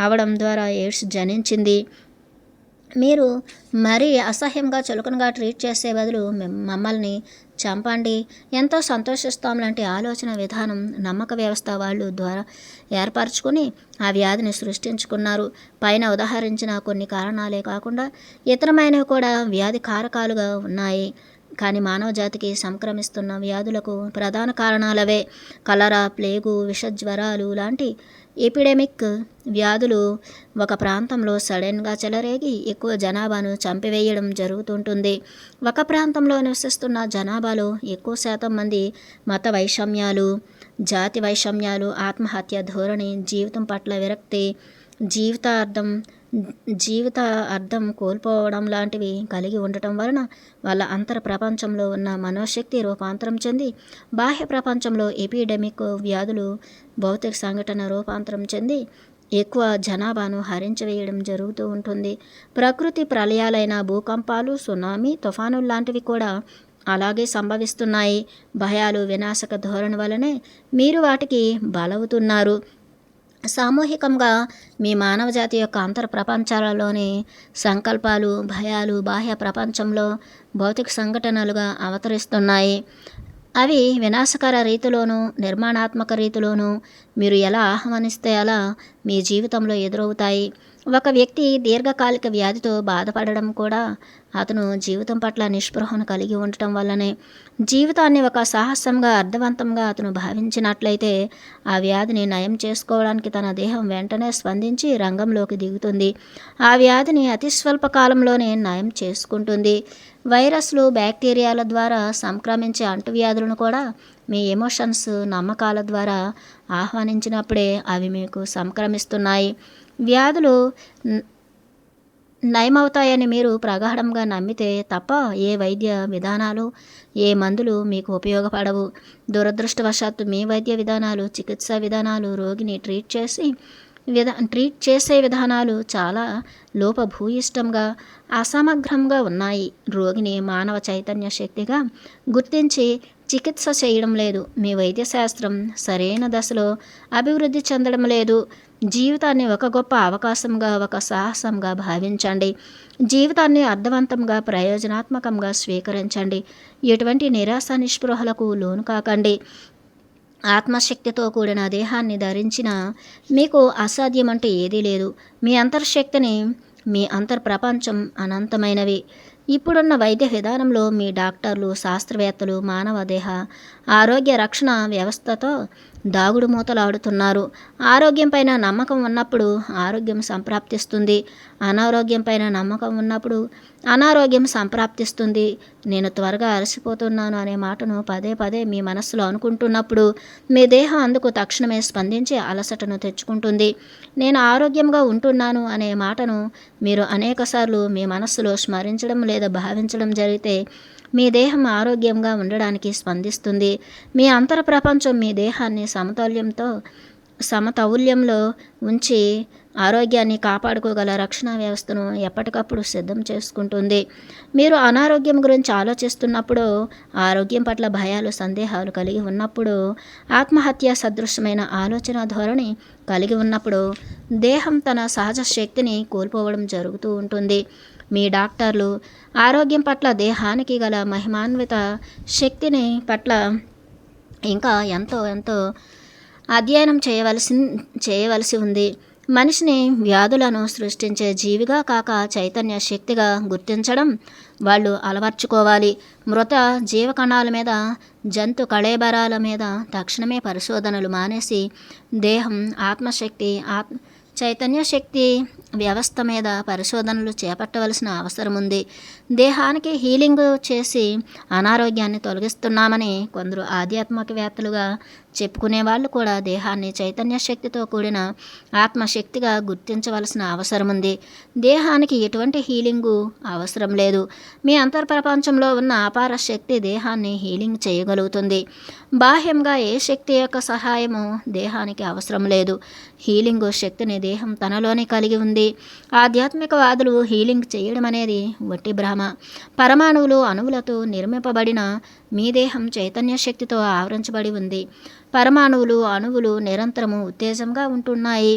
అవడం ద్వారా ఎయిడ్స్ జనించింది. మీరు మరీ అసహ్యంగా చులకనగా ట్రీట్ చేసే బదులు మమ్మల్ని చంపండి, ఎంతో సంతోషిస్తాం లాంటి ఆలోచన విధానం నమ్మక వ్యవస్థ వాళ్ళు ద్వారా ఏర్పరచుకొని ఆ వ్యాధిని సృష్టించుకున్నారు. పైన ఉదాహరించిన కొన్ని కారణాలే కాకుండా ఇతరమైనవి కూడా వ్యాధి కారకాలుగా ఉన్నాయి. కానీ మానవ జాతికి సంక్రమిస్తున్న వ్యాధులకు ప్రధాన కారణాలవే. కలరా, ప్లేగు, విషజ్వరాలు లాంటి ఎపిడెమిక్ వ్యాధులు ఒక ప్రాంతంలో సడన్గా చెలరేగి ఎక్కువ జనాభాను చంపివేయడం జరుగుతుంటుంది. ఒక ప్రాంతంలో నివసిస్తున్న జనాభాలో ఎక్కువ శాతం మంది మత వైషమ్యాలు, జాతి వైషమ్యాలు, ఆత్మహత్య ధోరణి, జీవితం పట్ల విరక్తి, జీవిత అర్థం కోల్పోవడం లాంటివి కలిగి ఉండటం వలన వాళ్ళ అంతర ప్రపంచంలో ఉన్న మనోశక్తి రూపాంతరం చెంది బాహ్య ప్రపంచంలో ఎపిడెమిక్ వ్యాధులు భౌతిక సంఘటన రూపాంతరం చెంది ఎక్కువ జనాభాను హరించివేయడం జరుగుతూ ఉంటుంది. ప్రకృతి ప్రళయాలైన భూకంపాలు, సునామీ, తుఫానులు లాంటివి కూడా అలాగే సంభవిస్తున్నాయి. భయాలు, వినాశక ధోరణి వలనే మీరు వాటికి బలవుతున్నారు. సామూహికంగా మీ మానవజాతి యొక్క అంతర్ ప్రపంచాలలోని సంకల్పాలు, భయాలు బాహ్య ప్రపంచంలో భౌతిక సంఘటనలుగా అవతరిస్తున్నాయి. అవి వినాశకర రీతిలోనూ నిర్మాణాత్మక రీతిలోనూ మీరు ఎలా ఆహ్వానిస్తే అలా మీ జీవితంలో ఎదురవుతాయి. ఒక వ్యక్తి దీర్ఘకాలిక వ్యాధితో బాధపడడం కూడా అతను జీవితం పట్ల నిస్పృహను కలిగి ఉండటం వల్లనే. జీవితాన్ని ఒక సాహసంగా, అర్థవంతంగా అతను భావించినట్లయితే ఆ వ్యాధిని నయం చేసుకోవడానికి తన దేహం వెంటనే స్పందించి రంగంలోకి దిగుతుంది. ఆ వ్యాధిని అతి స్వల్ప కాలంలోనే నయం చేసుకుంటుంది. వైరస్లు, బ్యాక్టీరియాల ద్వారా సంక్రమించే అంటువ్యాధులను కూడా మీ ఎమోషన్స్, నమ్మకాల ద్వారా ఆహ్వానించినప్పుడే అవి మీకు సంక్రమిస్తున్నాయి. వ్యాధులు నయమవుతాయని మీరు ప్రగాఢంగా నమ్మితే తప్ప ఏ వైద్య విధానాలు, ఏ మందులు మీకు ఉపయోగపడవు. దురదృష్టవశాత్తు మీ వైద్య విధానాలు, చికిత్సా విధానాలు రోగిని ట్రీట్ చేసే విధానాలు చాలా లోపభూయిష్టంగా, అసమగ్రంగా ఉన్నాయి. రోగిని మానవ చైతన్య శక్తిగా గుర్తించి చికిత్స చేయడం లేదు. మీ వైద్యశాస్త్రం సరైన దశలో అభివృద్ధి చెందడం లేదు. జీవితాన్ని ఒక గొప్ప అవకాశంగా, ఒక సాహసంగా భావించండి. జీవితాన్ని అర్థవంతంగా, ప్రయోజనాత్మకంగా స్వీకరించండి. ఎటువంటి నిరాశ నిస్పృహలకు లోను కాకండి. ఆత్మశక్తితో కూడిన దేహాన్ని ధరించిన మీకు అసాధ్యమంటూ ఏదీ లేదు. మీ అంతర్శక్తిని, మీ అంతర్ప్రపంచం అనంతమైనవి. ఇప్పుడున్న వైద్య విధానంలో మీ డాక్టర్లు, శాస్త్రవేత్తలు మానవ దేహ ఆరోగ్య రక్షణ వ్యవస్థతో దాగుడు మూతలాడుతున్నారు. ఆరోగ్యంపైన నమ్మకం ఉన్నప్పుడు ఆరోగ్యం సంప్రాప్తిస్తుంది. అనారోగ్యంపైన నమ్మకం ఉన్నప్పుడు అనారోగ్యం సంప్రాప్తిస్తుంది. నేను త్వరగా అలసిపోతున్నాను అనే మాటను పదే పదే మీ మనస్సులో అనుకుంటున్నప్పుడు మీ దేహం అందుకు తక్షణమే స్పందించి అలసటను తెచ్చుకుంటుంది. నేను ఆరోగ్యంగా ఉంటున్నాను అనే మాటను మీరు అనేకసార్లు మీ మనస్సులో స్మరించడం లేదా భావించడం జరిగితే మీ దేహం ఆరోగ్యంగా ఉండడానికి స్పందిస్తుంది. మీ అంతర ప్రపంచం మీ దేహాన్ని సమతౌల్యంలో ఉంచి ఆరోగ్యాన్ని కాపాడుకోగల రక్షణ వ్యవస్థను ఎప్పటికప్పుడు సిద్ధం చేసుకుంటుంది. మీరు అనారోగ్యం గురించి ఆలోచిస్తున్నప్పుడు, ఆరోగ్యం పట్ల భయాలు సందేహాలు కలిగి ఉన్నప్పుడు, ఆత్మహత్య సదృశ్యమైన ఆలోచన ధోరణి కలిగి ఉన్నప్పుడు దేహం తన సహజ శక్తిని కోల్పోవడం జరుగుతూ ఉంటుంది. మీ డాక్టర్లు ఆరోగ్యం పట్ల దేహానికి గల మహిమాన్విత శక్తిని పట్ల ఇంకా ఎంతో ఎంతో అధ్యయనం చేయవలసి ఉంది. మనిషిని వ్యాధులను సృష్టించే జీవిగా కాక చైతన్య శక్తిగా గుర్తించడం వాళ్ళు అలవర్చుకోవాలి. మృత జీవకణాల మీద, జంతు కళేబరాల మీద తక్షణమే పరిశోధనలు మానేసి దేహం, ఆత్మశక్తి, చైతన్య శక్తి వ్యవస్థ మీద పరిశోధనలు చేపట్టవలసిన అవసరం ఉంది. దేహానికి హీలింగ్ చేసి అనారోగ్యాన్ని తొలగిస్తున్నామని కొందరు ఆధ్యాత్మికవేత్తలుగా చెప్పుకునే వాళ్ళు కూడా దేహాన్ని చైతన్య శక్తితో కూడిన ఆత్మశక్తిగా గుర్తించవలసిన అవసరం ఉంది. దేహానికి ఎటువంటి హీలింగు అవసరం లేదు. మీ అంతర్ప్రపంచంలో ఉన్న అపార శక్తి దేహాన్ని హీలింగ్ చేయగలుగుతుంది. బాహ్యంగా ఏ శక్తి యొక్క సహాయము దేహానికి అవసరం లేదు. హీలింగ్ శక్తిని దేహం తనలోనే కలిగి ఉంది. ఆధ్యాత్మికవాదులు హీలింగ్ చేయడం అనేది వట్టి భ్రమ. పరమాణువులు, అణువులతో నిర్మింపబడిన మీ దేహం చైతన్య శక్తితో ఆవరించబడి ఉంది. పరమాణువులు, అణువులు నిరంతరము ఉత్తేజంగా ఉంటున్నాయి.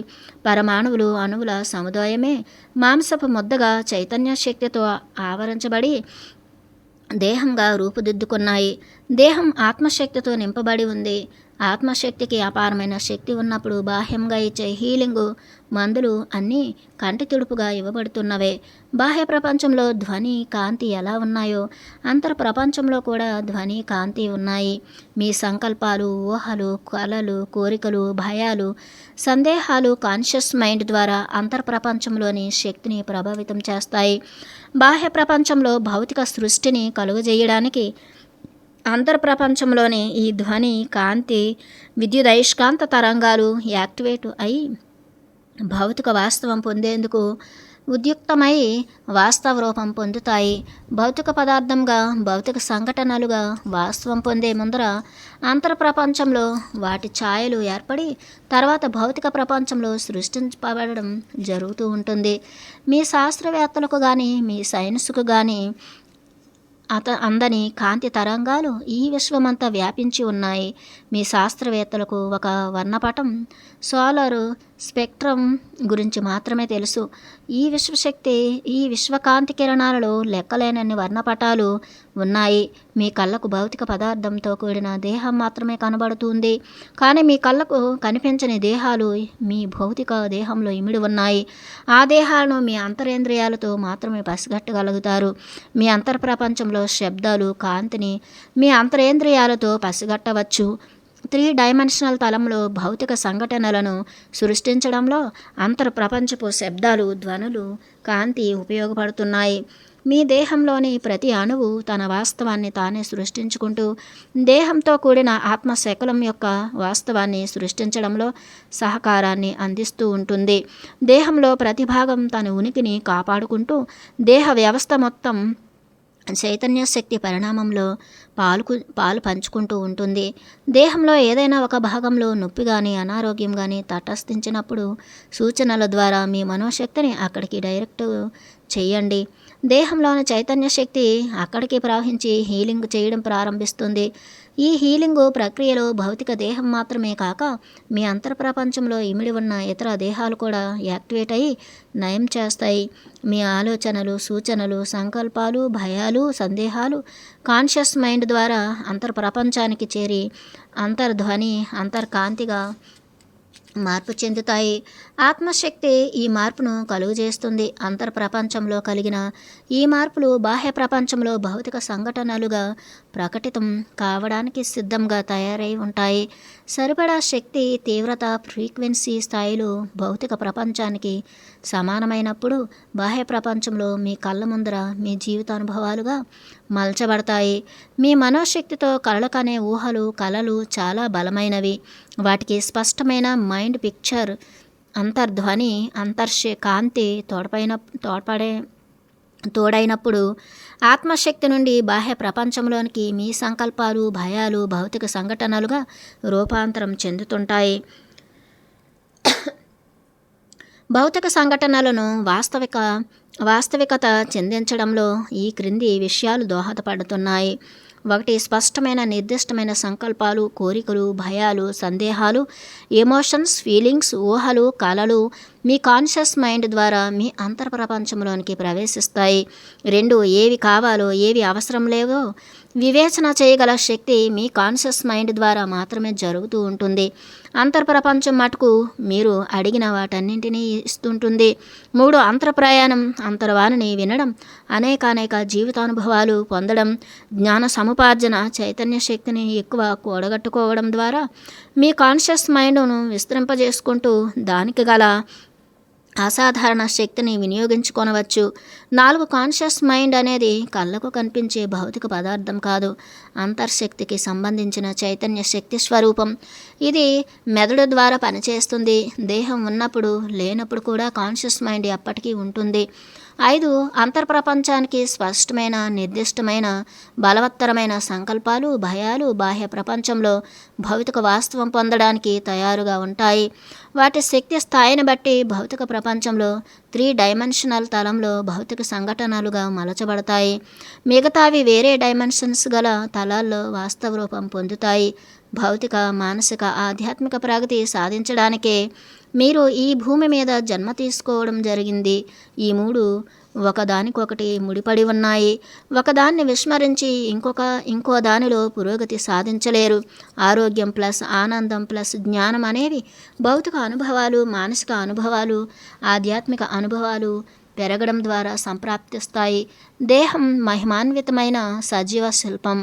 పరమాణువులు, అణువుల సముదాయమే మాంసపు ముద్దగా చైతన్య శక్తితో ఆవరించబడి దేహంగా రూపుదిద్దుకున్నాయి. దేహం ఆత్మశక్తితో నింపబడి ఉంది. ఆత్మశక్తికి అపారమైన శక్తి ఉన్నప్పుడు బాహ్యంగా ఇచ్చే హీలింగు మందులు అన్నీ కంటి తుడుపుగా ఇవ్వబడుతున్నవే. బాహ్య ప్రపంచంలో ధ్వని, కాంతి ఎలా ఉన్నాయో అంతర్ ప్రపంచంలో కూడా ధ్వని, కాంతి ఉన్నాయి. మీ సంకల్పాలు, ఊహలు, కలలు, కోరికలు, భయాలు, సందేహాలు కాన్షియస్ మైండ్ ద్వారా అంతర్ ప్రపంచంలోని శక్తిని ప్రభావితం చేస్తాయి. బాహ్య ప్రపంచంలో భౌతిక సృష్టిని కలుగజేయడానికి అంతర్ప్రపంచంలోని ఈ ధ్వని, కాంతి, విద్యుదయస్కాంత తరంగాలు యాక్టివేట్ అయి భౌతిక వాస్తవం పొందేందుకు ఉద్యుక్తమై వాస్తవ రూపం పొందుతాయి. భౌతిక పదార్థంగా, భౌతిక సంఘటనలుగా వాస్తవం పొందే ముందర అంతర్ప్రపంచంలో వాటి ఛాయలు ఏర్పడి తర్వాత భౌతిక ప్రపంచంలో సృష్టించబడడం జరుగుతూ ఉంటుంది. మీ శాస్త్రవేత్తలకు కానీ, మీ సైన్స్కు కానీ అందని కాంతి తరంగాలు ఈ విశ్వమంతా వ్యాపించి ఉన్నాయి. మీ శాస్త్రవేత్తలకు ఒక వర్ణపటం, సోలార్ స్పెక్ట్రమ్ గురించి మాత్రమే తెలుసు. ఈ విశ్వకాంతి కిరణాలలో లెక్కలేనన్ని వర్ణపటాలు ఉన్నాయి. మీ కళ్ళకు భౌతిక పదార్థంతో కూడిన దేహం మాత్రమే కనబడుతుంది. కానీ మీ కళ్ళకు కనిపించని దేహాలు మీ భౌతిక దేహంలో ఇమిడి ఉన్నాయి. ఆ దేహాలను మీ అంతరేంద్రియాలతో మాత్రమే పసిగట్టగలుగుతారు. మీ అంతర్ప్రపంచంలో శబ్దాలు, కాంతిని మీ అంతరేంద్రియాలతో పసిగట్టవచ్చు. 3 డైమెన్షనల్ తలంలో భౌతిక సంఘటనలను సృష్టించడంలో అంతర్ప్రపంచపు శబ్దాలు, ధ్వనులు, కాంతి ఉపయోగపడుతున్నాయి. మీ దేహంలోని ప్రతి అణువు తన వాస్తవాన్ని తానే సృష్టించుకుంటూ దేహంతో కూడిన ఆత్మశకలం యొక్క వాస్తవాన్ని సృష్టించడంలో సహకారాన్ని అందిస్తూ ఉంటుంది. దేహంలో ప్రతి భాగం తన ఉనికిని కాపాడుకుంటూ దేహ వ్యవస్థ మొత్తం చైతన్య శక్తి పరిణామంలో పాలు పంచుకుంటూ ఉంటుంది. దేహంలో ఏదైనా ఒక భాగంలో నొప్పి కానీ, అనారోగ్యం కానీ తటస్థించినప్పుడు సూచనల ద్వారా మీ మనోశక్తిని అక్కడికి డైరెక్ట్ చేయండి. దేహంలోని చైతన్య శక్తి అక్కడికి ప్రవహించి హీలింగ్ చేయడం ప్రారంభిస్తుంది. ఈ హీలింగు ప్రక్రియలో భౌతిక దేహం మాత్రమే కాక మీ అంతర్ప్రపంచంలో ఇమిడి ఉన్న ఇతర దేహాలు కూడా యాక్టివేట్ అయ్యి నయం చేస్తాయి. మీ ఆలోచనలు, సూచనలు, సంకల్పాలు, భయాలు, సందేహాలు కాన్షియస్ మైండ్ ద్వారా అంతర్ప్రపంచానికి చేరి అంతర్ధ్వని, అంతర్కాంతిగా మార్పు చెందుతాయి. ఆత్మశక్తి ఈ మార్పును కలుగజేస్తుంది. అంతర్ప్రపంచంలో కలిగిన ఈ మార్పులు బాహ్య ప్రపంచంలో భౌతిక సంఘటనలుగా ప్రకటితం కావడానికి సిద్ధంగా తయారై ఉంటాయి. సరిపడా శక్తి, తీవ్రత, ఫ్రీక్వెన్సీ స్థాయిలు భౌతిక ప్రపంచానికి సమానమైనప్పుడు బాహ్య ప్రపంచంలో మీ కళ్ళ ముందర మీ జీవితానుభవాలుగా మలచబడతాయి. మీ మనోశక్తితో కలలకనే ఊహలు, కలలు చాలా బలమైనవి. వాటికి స్పష్టమైన మైండ్ పిక్చర్, అంతర్ధ్వని, కాంతి తోడైనప్పుడు ఆత్మశక్తి నుండి బాహ్య ప్రపంచంలోనికి మీ సంకల్పాలు, భయాలు భౌతిక సంఘటనలుగా రూపాంతరం చెందుతుంటాయి. భౌతిక సంఘటనలను వాస్తవికత చెందించడంలో ఈ క్రింది విషయాలు దోహదపడుతున్నాయి. 1. స్పష్టమైన నిర్దిష్టమైన సంకల్పాలు, కోరికలు, భయాలు, సందేహాలు, ఎమోషన్స్, ఫీలింగ్స్, ఊహలు, కలలు మీ కాన్షియస్ మైండ్ ద్వారా మీ అంతర్ప్రపంచంలోనికి ప్రవేశిస్తాయి. 2. ఏవి కావాలో ఏవి అవసరం లేవో వివేచన చేయగల శక్తి మీ కాన్షియస్ మైండ్ ద్వారా మాత్రమే జరుగుతూ ఉంటుంది. అంతర్ప్రపంచం మటుకు మీరు అడిగిన వాటన్నింటినీ ఇస్తుంటుంది. 3. అంతర్ప్రయాణం, అంతర్వాణిని వినడం, అనేక జీవితానుభవాలు పొందడం, జ్ఞాన సముపార్జన, చైతన్య శక్తిని ఎక్కువ కూడగట్టుకోవడం ద్వారా మీ కాన్షియస్ మైండ్ను విస్తరింపజేసుకుంటూ దానికి గల అసాధారణ శక్తిని వినియోగించుకొనవచ్చు. 4. కాన్షియస్ మైండ్ అనేది కళ్ళకు కనిపించే భౌతిక పదార్థం కాదు, అంతర్శక్తికి సంబంధించిన చైతన్య శక్తి స్వరూపం. ఇది మెదడు ద్వారా పనిచేస్తుంది. దేహం ఉన్నప్పుడు లేనప్పుడు కూడా కాన్షియస్ మైండ్ ఎప్పటికీ ఉంటుంది. 5. అంతర్ప్రపంచానికి స్పష్టమైన, నిర్దిష్టమైన, బలవత్తరమైన సంకల్పాలు, భయాలు బాహ్య ప్రపంచంలో భౌతిక వాస్తవం పొందడానికి తయారుగా ఉంటాయి. వాటి శక్తి స్థాయిని బట్టి భౌతిక ప్రపంచంలో 3 డైమెన్షనల్ తలంలో భౌతిక సంఘటనలుగా మలచబడతాయి. మిగతావి వేరే డైమెన్షన్స్ గల తలాల్లో వాస్తవ రూపం పొందుతాయి. భౌతిక, మానసిక, ఆధ్యాత్మిక ప్రగతి సాధించడానికే మీరు ఈ భూమి మీద జన్మ తీసుకోవడం జరిగింది. ఈ 3 ఒకదానికొకటి ముడిపడి ఉన్నాయి. ఒకదాన్ని విస్మరించి ఇంకో దానిలో పురోగతి సాధించలేరు. ఆరోగ్యం ప్లస్ ఆనందం ప్లస్ జ్ఞానం అనేవి భౌతిక అనుభవాలు, మానసిక అనుభవాలు, ఆధ్యాత్మిక అనుభవాలు పెరగడం ద్వారా సంప్రాప్తిస్తాయి. దేహం మహిమాన్వితమైన సజీవ శిల్పం.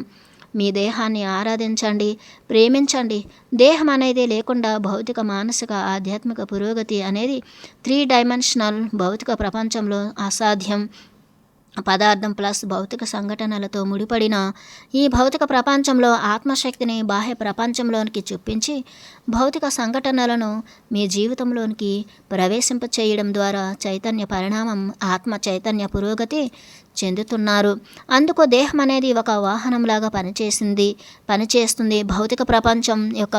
మీ దేహాన్ని ఆరాధించండి, ప్రేమించండి. దేహం అనేది లేకుండా భౌతిక, మానసిక, ఆధ్యాత్మిక పురోగతి అనేది 3 డైమెన్షనల్ భౌతిక ప్రపంచంలో అసాధ్యం. పదార్థం ప్లస్ భౌతిక సంఘటనలతో ముడిపడిన ఈ భౌతిక ప్రపంచంలో ఆత్మశక్తిని బాహ్య ప్రపంచంలోనికి చొప్పించి భౌతిక సంఘటనలను మీ జీవితంలోనికి ప్రవేశింపచేయడం ద్వారా చైతన్య పరిణామం, ఆత్మ చైతన్య పురోగతి చెందుతున్నారు. అందుకు దేహం అనేది ఒక వాహనంలాగా పనిచేస్తుంది. భౌతిక ప్రపంచం యొక్క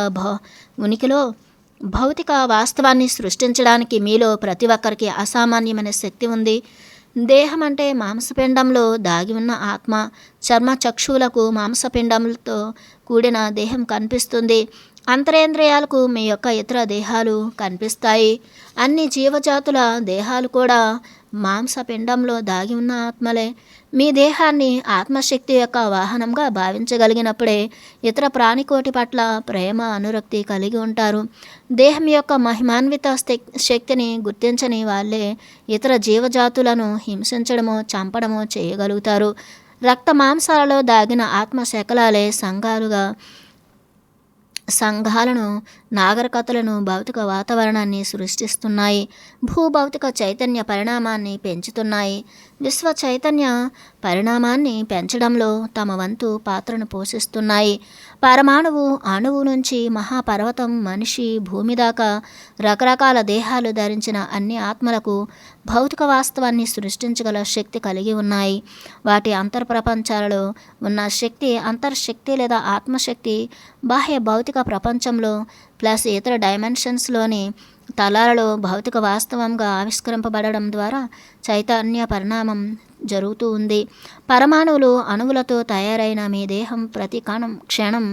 ఉనికిలో భౌతిక వాస్తవాన్ని సృష్టించడానికి మీలో ప్రతి ఒక్కరికి అసామాన్యమైన శక్తి ఉంది. దేహం అంటే మాంసపిండంలో దాగి ఉన్న ఆత్మ. చర్మ చక్షువులకు మాంసపిండంతో కూడిన దేహం కనిపిస్తుంది. అంతరేంద్రియాలకు మీ యొక్క ఇతర దేహాలు కనిపిస్తాయి. అన్ని జీవజాతుల దేహాలు కూడా మాంసపిండంలో దాగి ఉన్న ఆత్మలే. మీ దేహాన్ని ఆత్మశక్తి యొక్క వాహనంగా భావించగలిగినప్పుడే ఇతర ప్రాణికోటి పట్ల ప్రేమ, అనురక్తి కలిగి ఉంటారు. దేహం యొక్క మహిమాన్విత శక్తిని గుర్తించని వాళ్ళే ఇతర జీవజాతులను హింసించడమో చంపడమో చేయగలుగుతారు. రక్త మాంసాలలో దాగిన ఆత్మ శకలాలే సంఘాలను, నాగరికతలను, భౌతిక వాతావరణాన్ని సృష్టిస్తున్నాయి. భూభౌతిక చైతన్య పరిణామాన్ని పెంచుతున్నాయి. విశ్వ చైతన్య పరిణామాన్ని పెంచడంలో తమ వంతు పాత్రను పోషిస్తున్నాయి. పరమాణువు, అణువు నుంచి మహాపర్వతం, మనిషి, భూమి దాకా రకరకాల దేహాలు ధరించిన అన్ని ఆత్మలకు భౌతిక వాస్తవాన్ని సృష్టించగల శక్తి కలిగి ఉన్నాయి. వాటి అంతర్ప్రపంచాలలో ఉన్న శక్తి, అంతర్శక్తి లేదా ఆత్మశక్తి బాహ్య భౌతిక ప్రపంచంలో ప్లస్ ఇతర డైమెన్షన్స్లోని తలాలలో భౌతిక వాస్తవంగా ఆవిష్కరింపబడడం ద్వారా చైతన్య పరిణామం జరుగుతూ ఉంది. పరమాణువులు, అణువులతో తయారైన మీ దేహం ప్రతి క్షణం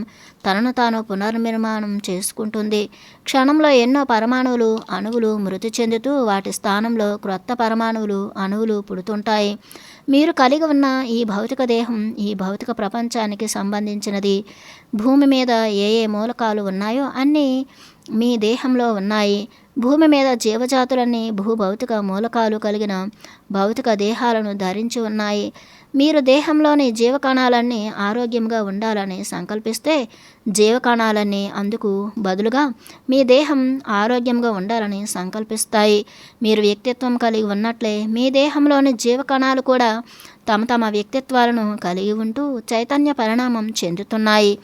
తనను తాను పునర్నిర్మాణం చేసుకుంటుంది. క్షణంలో ఎన్నో పరమాణువులు, అణువులు మృతి చెందుతూ వాటి స్థానంలో క్రొత్త పరమాణువులు, అణువులు పుడుతుంటాయి. మీరు కలిగి ఉన్న ఈ భౌతిక దేహం ఈ భౌతిక ప్రపంచానికి సంబంధించినది. భూమి మీద ఏ మూలకాలు ఉన్నాయో అన్నీ మీ దేహంలో ఉన్నాయి. భూమి మీద జీవజాతులన్నీ భూభౌతిక మూలకాలు కలిగిన భౌతిక దేహాలను ధరించి ఉన్నాయి. మీరు దేహంలోని జీవకణాలన్నీ ఆరోగ్యంగా ఉండాలని సంకల్పిస్తే జీవకణాలన్నీ అందుకు బదులుగా మీ దేహం ఆరోగ్యంగా ఉండాలని సంకల్పిస్తాయి. మీరు వ్యక్తిత్వం కలిగి ఉన్నట్లే మీ దేహంలోని జీవకణాలు కూడా తమ వ్యక్తిత్వాలను కలిగి ఉంటూ చైతన్య పరిణామం చెందుతున్నాయి.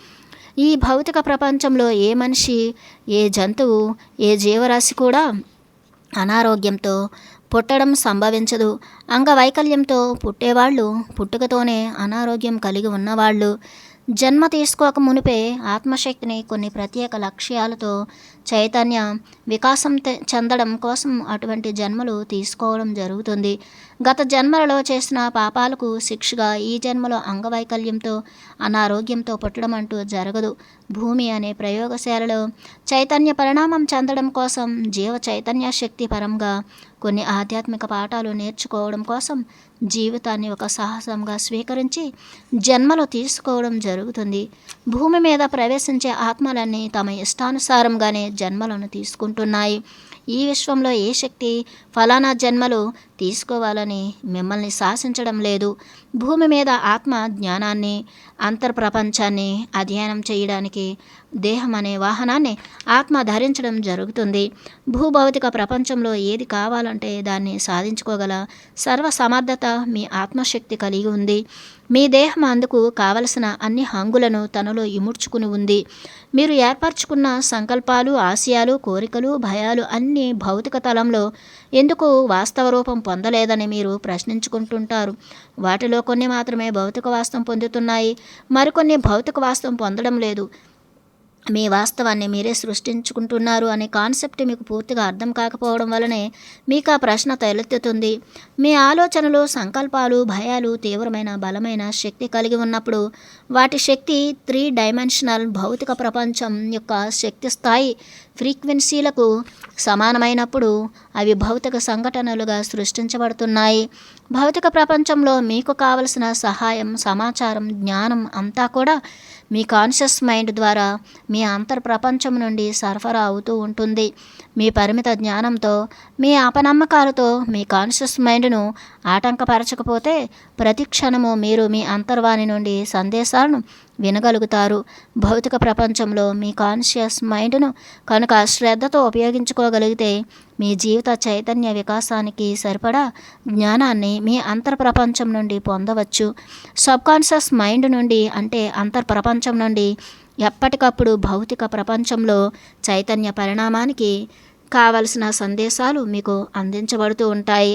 ఈ భౌతిక ప్రపంచంలో ఏ మనిషి, ఏ జంతువు, ఏ జీవరాశి కూడా అనారోగ్యంతో పుట్టడం సంభవించదు. అంగవైకల్యంతో పుట్టేవాళ్ళు, పుట్టుకతోనే అనారోగ్యం కలిగి ఉన్నవాళ్ళు జన్మ తీసుకోక మునిపే ఆత్మశక్తిని కొన్ని ప్రత్యేక లక్ష్యాలతో చైతన్య వికాసం చెందడం కోసం అటువంటి జన్మలు తీసుకోవడం జరుగుతుంది. గత జన్మలలో చేసిన పాపాలకు శిక్షగా ఈ జన్మలో అంగవైకల్యంతో అనారోగ్యంతో పుట్టడం అంటూ జరగదు. భూమి అనే ప్రయోగశాలలో చైతన్య పరిణామం చెందడం కోసం జీవ చైతన్య శక్తి పరంగా కొన్ని ఆధ్యాత్మిక పాఠాలు నేర్చుకోవడం కోసం జీవితాన్ని ఒక సాహసంగా స్వీకరించి జన్మలు తీసుకోవడం జరుగుతుంది. భూమి మీద ప్రవేశించే ఆత్మలన్నీ తమ ఇష్టానుసారంగానే జన్మలను తీసుకుంటున్నాయి. ఈ విశ్వంలో ఏ శక్తి ఫలానా జన్మలు తీసుకోవాలని మిమ్మల్ని శాసించడం లేదు. భూమి మీద ఆత్మ జ్ఞానాన్ని, అంతర్ప్రపంచాన్ని అధ్యయనం చేయడానికి దేహం అనే వాహనాన్ని ఆత్మ ధరించడం జరుగుతుంది. భూభౌతిక ప్రపంచంలో ఏది కావాలంటే దాన్ని సాధించుకోగల సర్వ సమర్థత మీ ఆత్మశక్తి కలిగి ఉంది. మీ దేహం అందుకు కావలసిన అన్ని హంగులను తనలో ఇముడ్చుకుని ఉంది. మీరు ఏర్పరచుకున్న సంకల్పాలు, ఆశయాలు, కోరికలు, భయాలు అన్నీ భౌతిక తలంలో ఎందుకు వాస్తవ రూపం పొందలేదని మీరు ప్రశ్నించుకుంటుంటారు. వాటిలో కొన్ని మాత్రమే భౌతిక వాస్తవం పొందుతున్నాయి, మరికొన్ని భౌతిక వాస్తవం పొందడం లేదు. మీ వాస్తవాన్ని మీరే సృష్టించుకుంటున్నారు అనే కాన్సెప్ట్ మీకు పూర్తిగా అర్థం కాకపోవడం వలనే మీకు ఆ ప్రశ్న తలెత్తుతుంది. మీ ఆలోచనలు, సంకల్పాలు, భయాలు తీవ్రమైన బలమైన శక్తి కలిగి ఉన్నప్పుడు వాటి శక్తి 3 డైమెన్షనల్ భౌతిక ప్రపంచం యొక్క శక్తి స్థాయి ఫ్రీక్వెన్సీలకు సమానమైనప్పుడు అవి భౌతిక సంఘటనలుగా సృష్టించబడుతున్నాయి. భౌతిక ప్రపంచంలో మీకు కావలసిన సహాయం, సమాచారం, జ్ఞానం అంతా కూడా మీ కాన్షియస్ మైండ్ ద్వారా మీ అంతర్ ప్రపంచం నుండి సరఫరా అవుతూ ఉంటుంది. మీ పరిమిత జ్ఞానంతో, మీ అపనమ్మకాలతో మీ కాన్షియస్ మైండ్ను ఆటంకపరచకపోతే ప్రతి క్షణము మీరు మీ అంతర్వాణి నుండి సందేశాలను వినగలుగుతారు. భౌతిక ప్రపంచంలో మీ కాన్షియస్ మైండ్ను కనుక శ్రద్ధతో ఉపయోగించుకోగలిగితే మీ జీవిత చైతన్య వికాసానికి సరిపడా జ్ఞానాన్ని మీ అంతర్ప్రపంచం నుండి పొందవచ్చు. సబ్కాన్షియస్ మైండ్ నుండి అంటే అంతర్ప్రపంచం నుండి ఎప్పటికప్పుడు భౌతిక ప్రపంచంలో చైతన్య పరిణామానికి కావలసిన సందేశాలు మీకు అందించబడుతూ ఉంటాయి.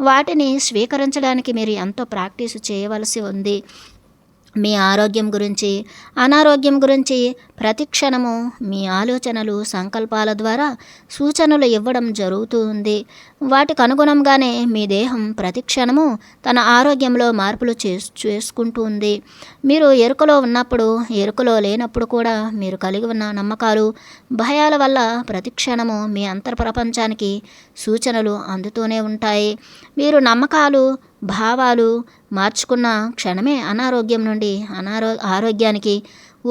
వాటిని స్వీకరించడానికి మీరు ఎంతో ప్రాక్టీస్ చేయవలసి ఉంది. మీ ఆరోగ్యం గురించి, అనారోగ్యం గురించి ప్రతి క్షణము మీ ఆలోచనలు, సంకల్పాల ద్వారా సూచనలు ఇవ్వడం జరుగుతూ ఉంది. వాటికి అనుగుణంగానే మీ దేహం ప్రతి క్షణము తన ఆరోగ్యంలో మార్పులు చేసుకుంటూ ఉంది. మీరు ఎరుకలో ఉన్నప్పుడు, ఎరుకలో లేనప్పుడు కూడా మీరు కలిగి ఉన్న నమ్మకాలు, భయాల వల్ల ప్రతి క్షణము మీ అంతర్ప్రపంచానికి సూచనలు అందుతూనే ఉంటాయి. మీరు నమ్మకాలు, భావాలు మార్చుకున్న క్షణమే అనారోగ్యం నుండి ఆరోగ్యానికి,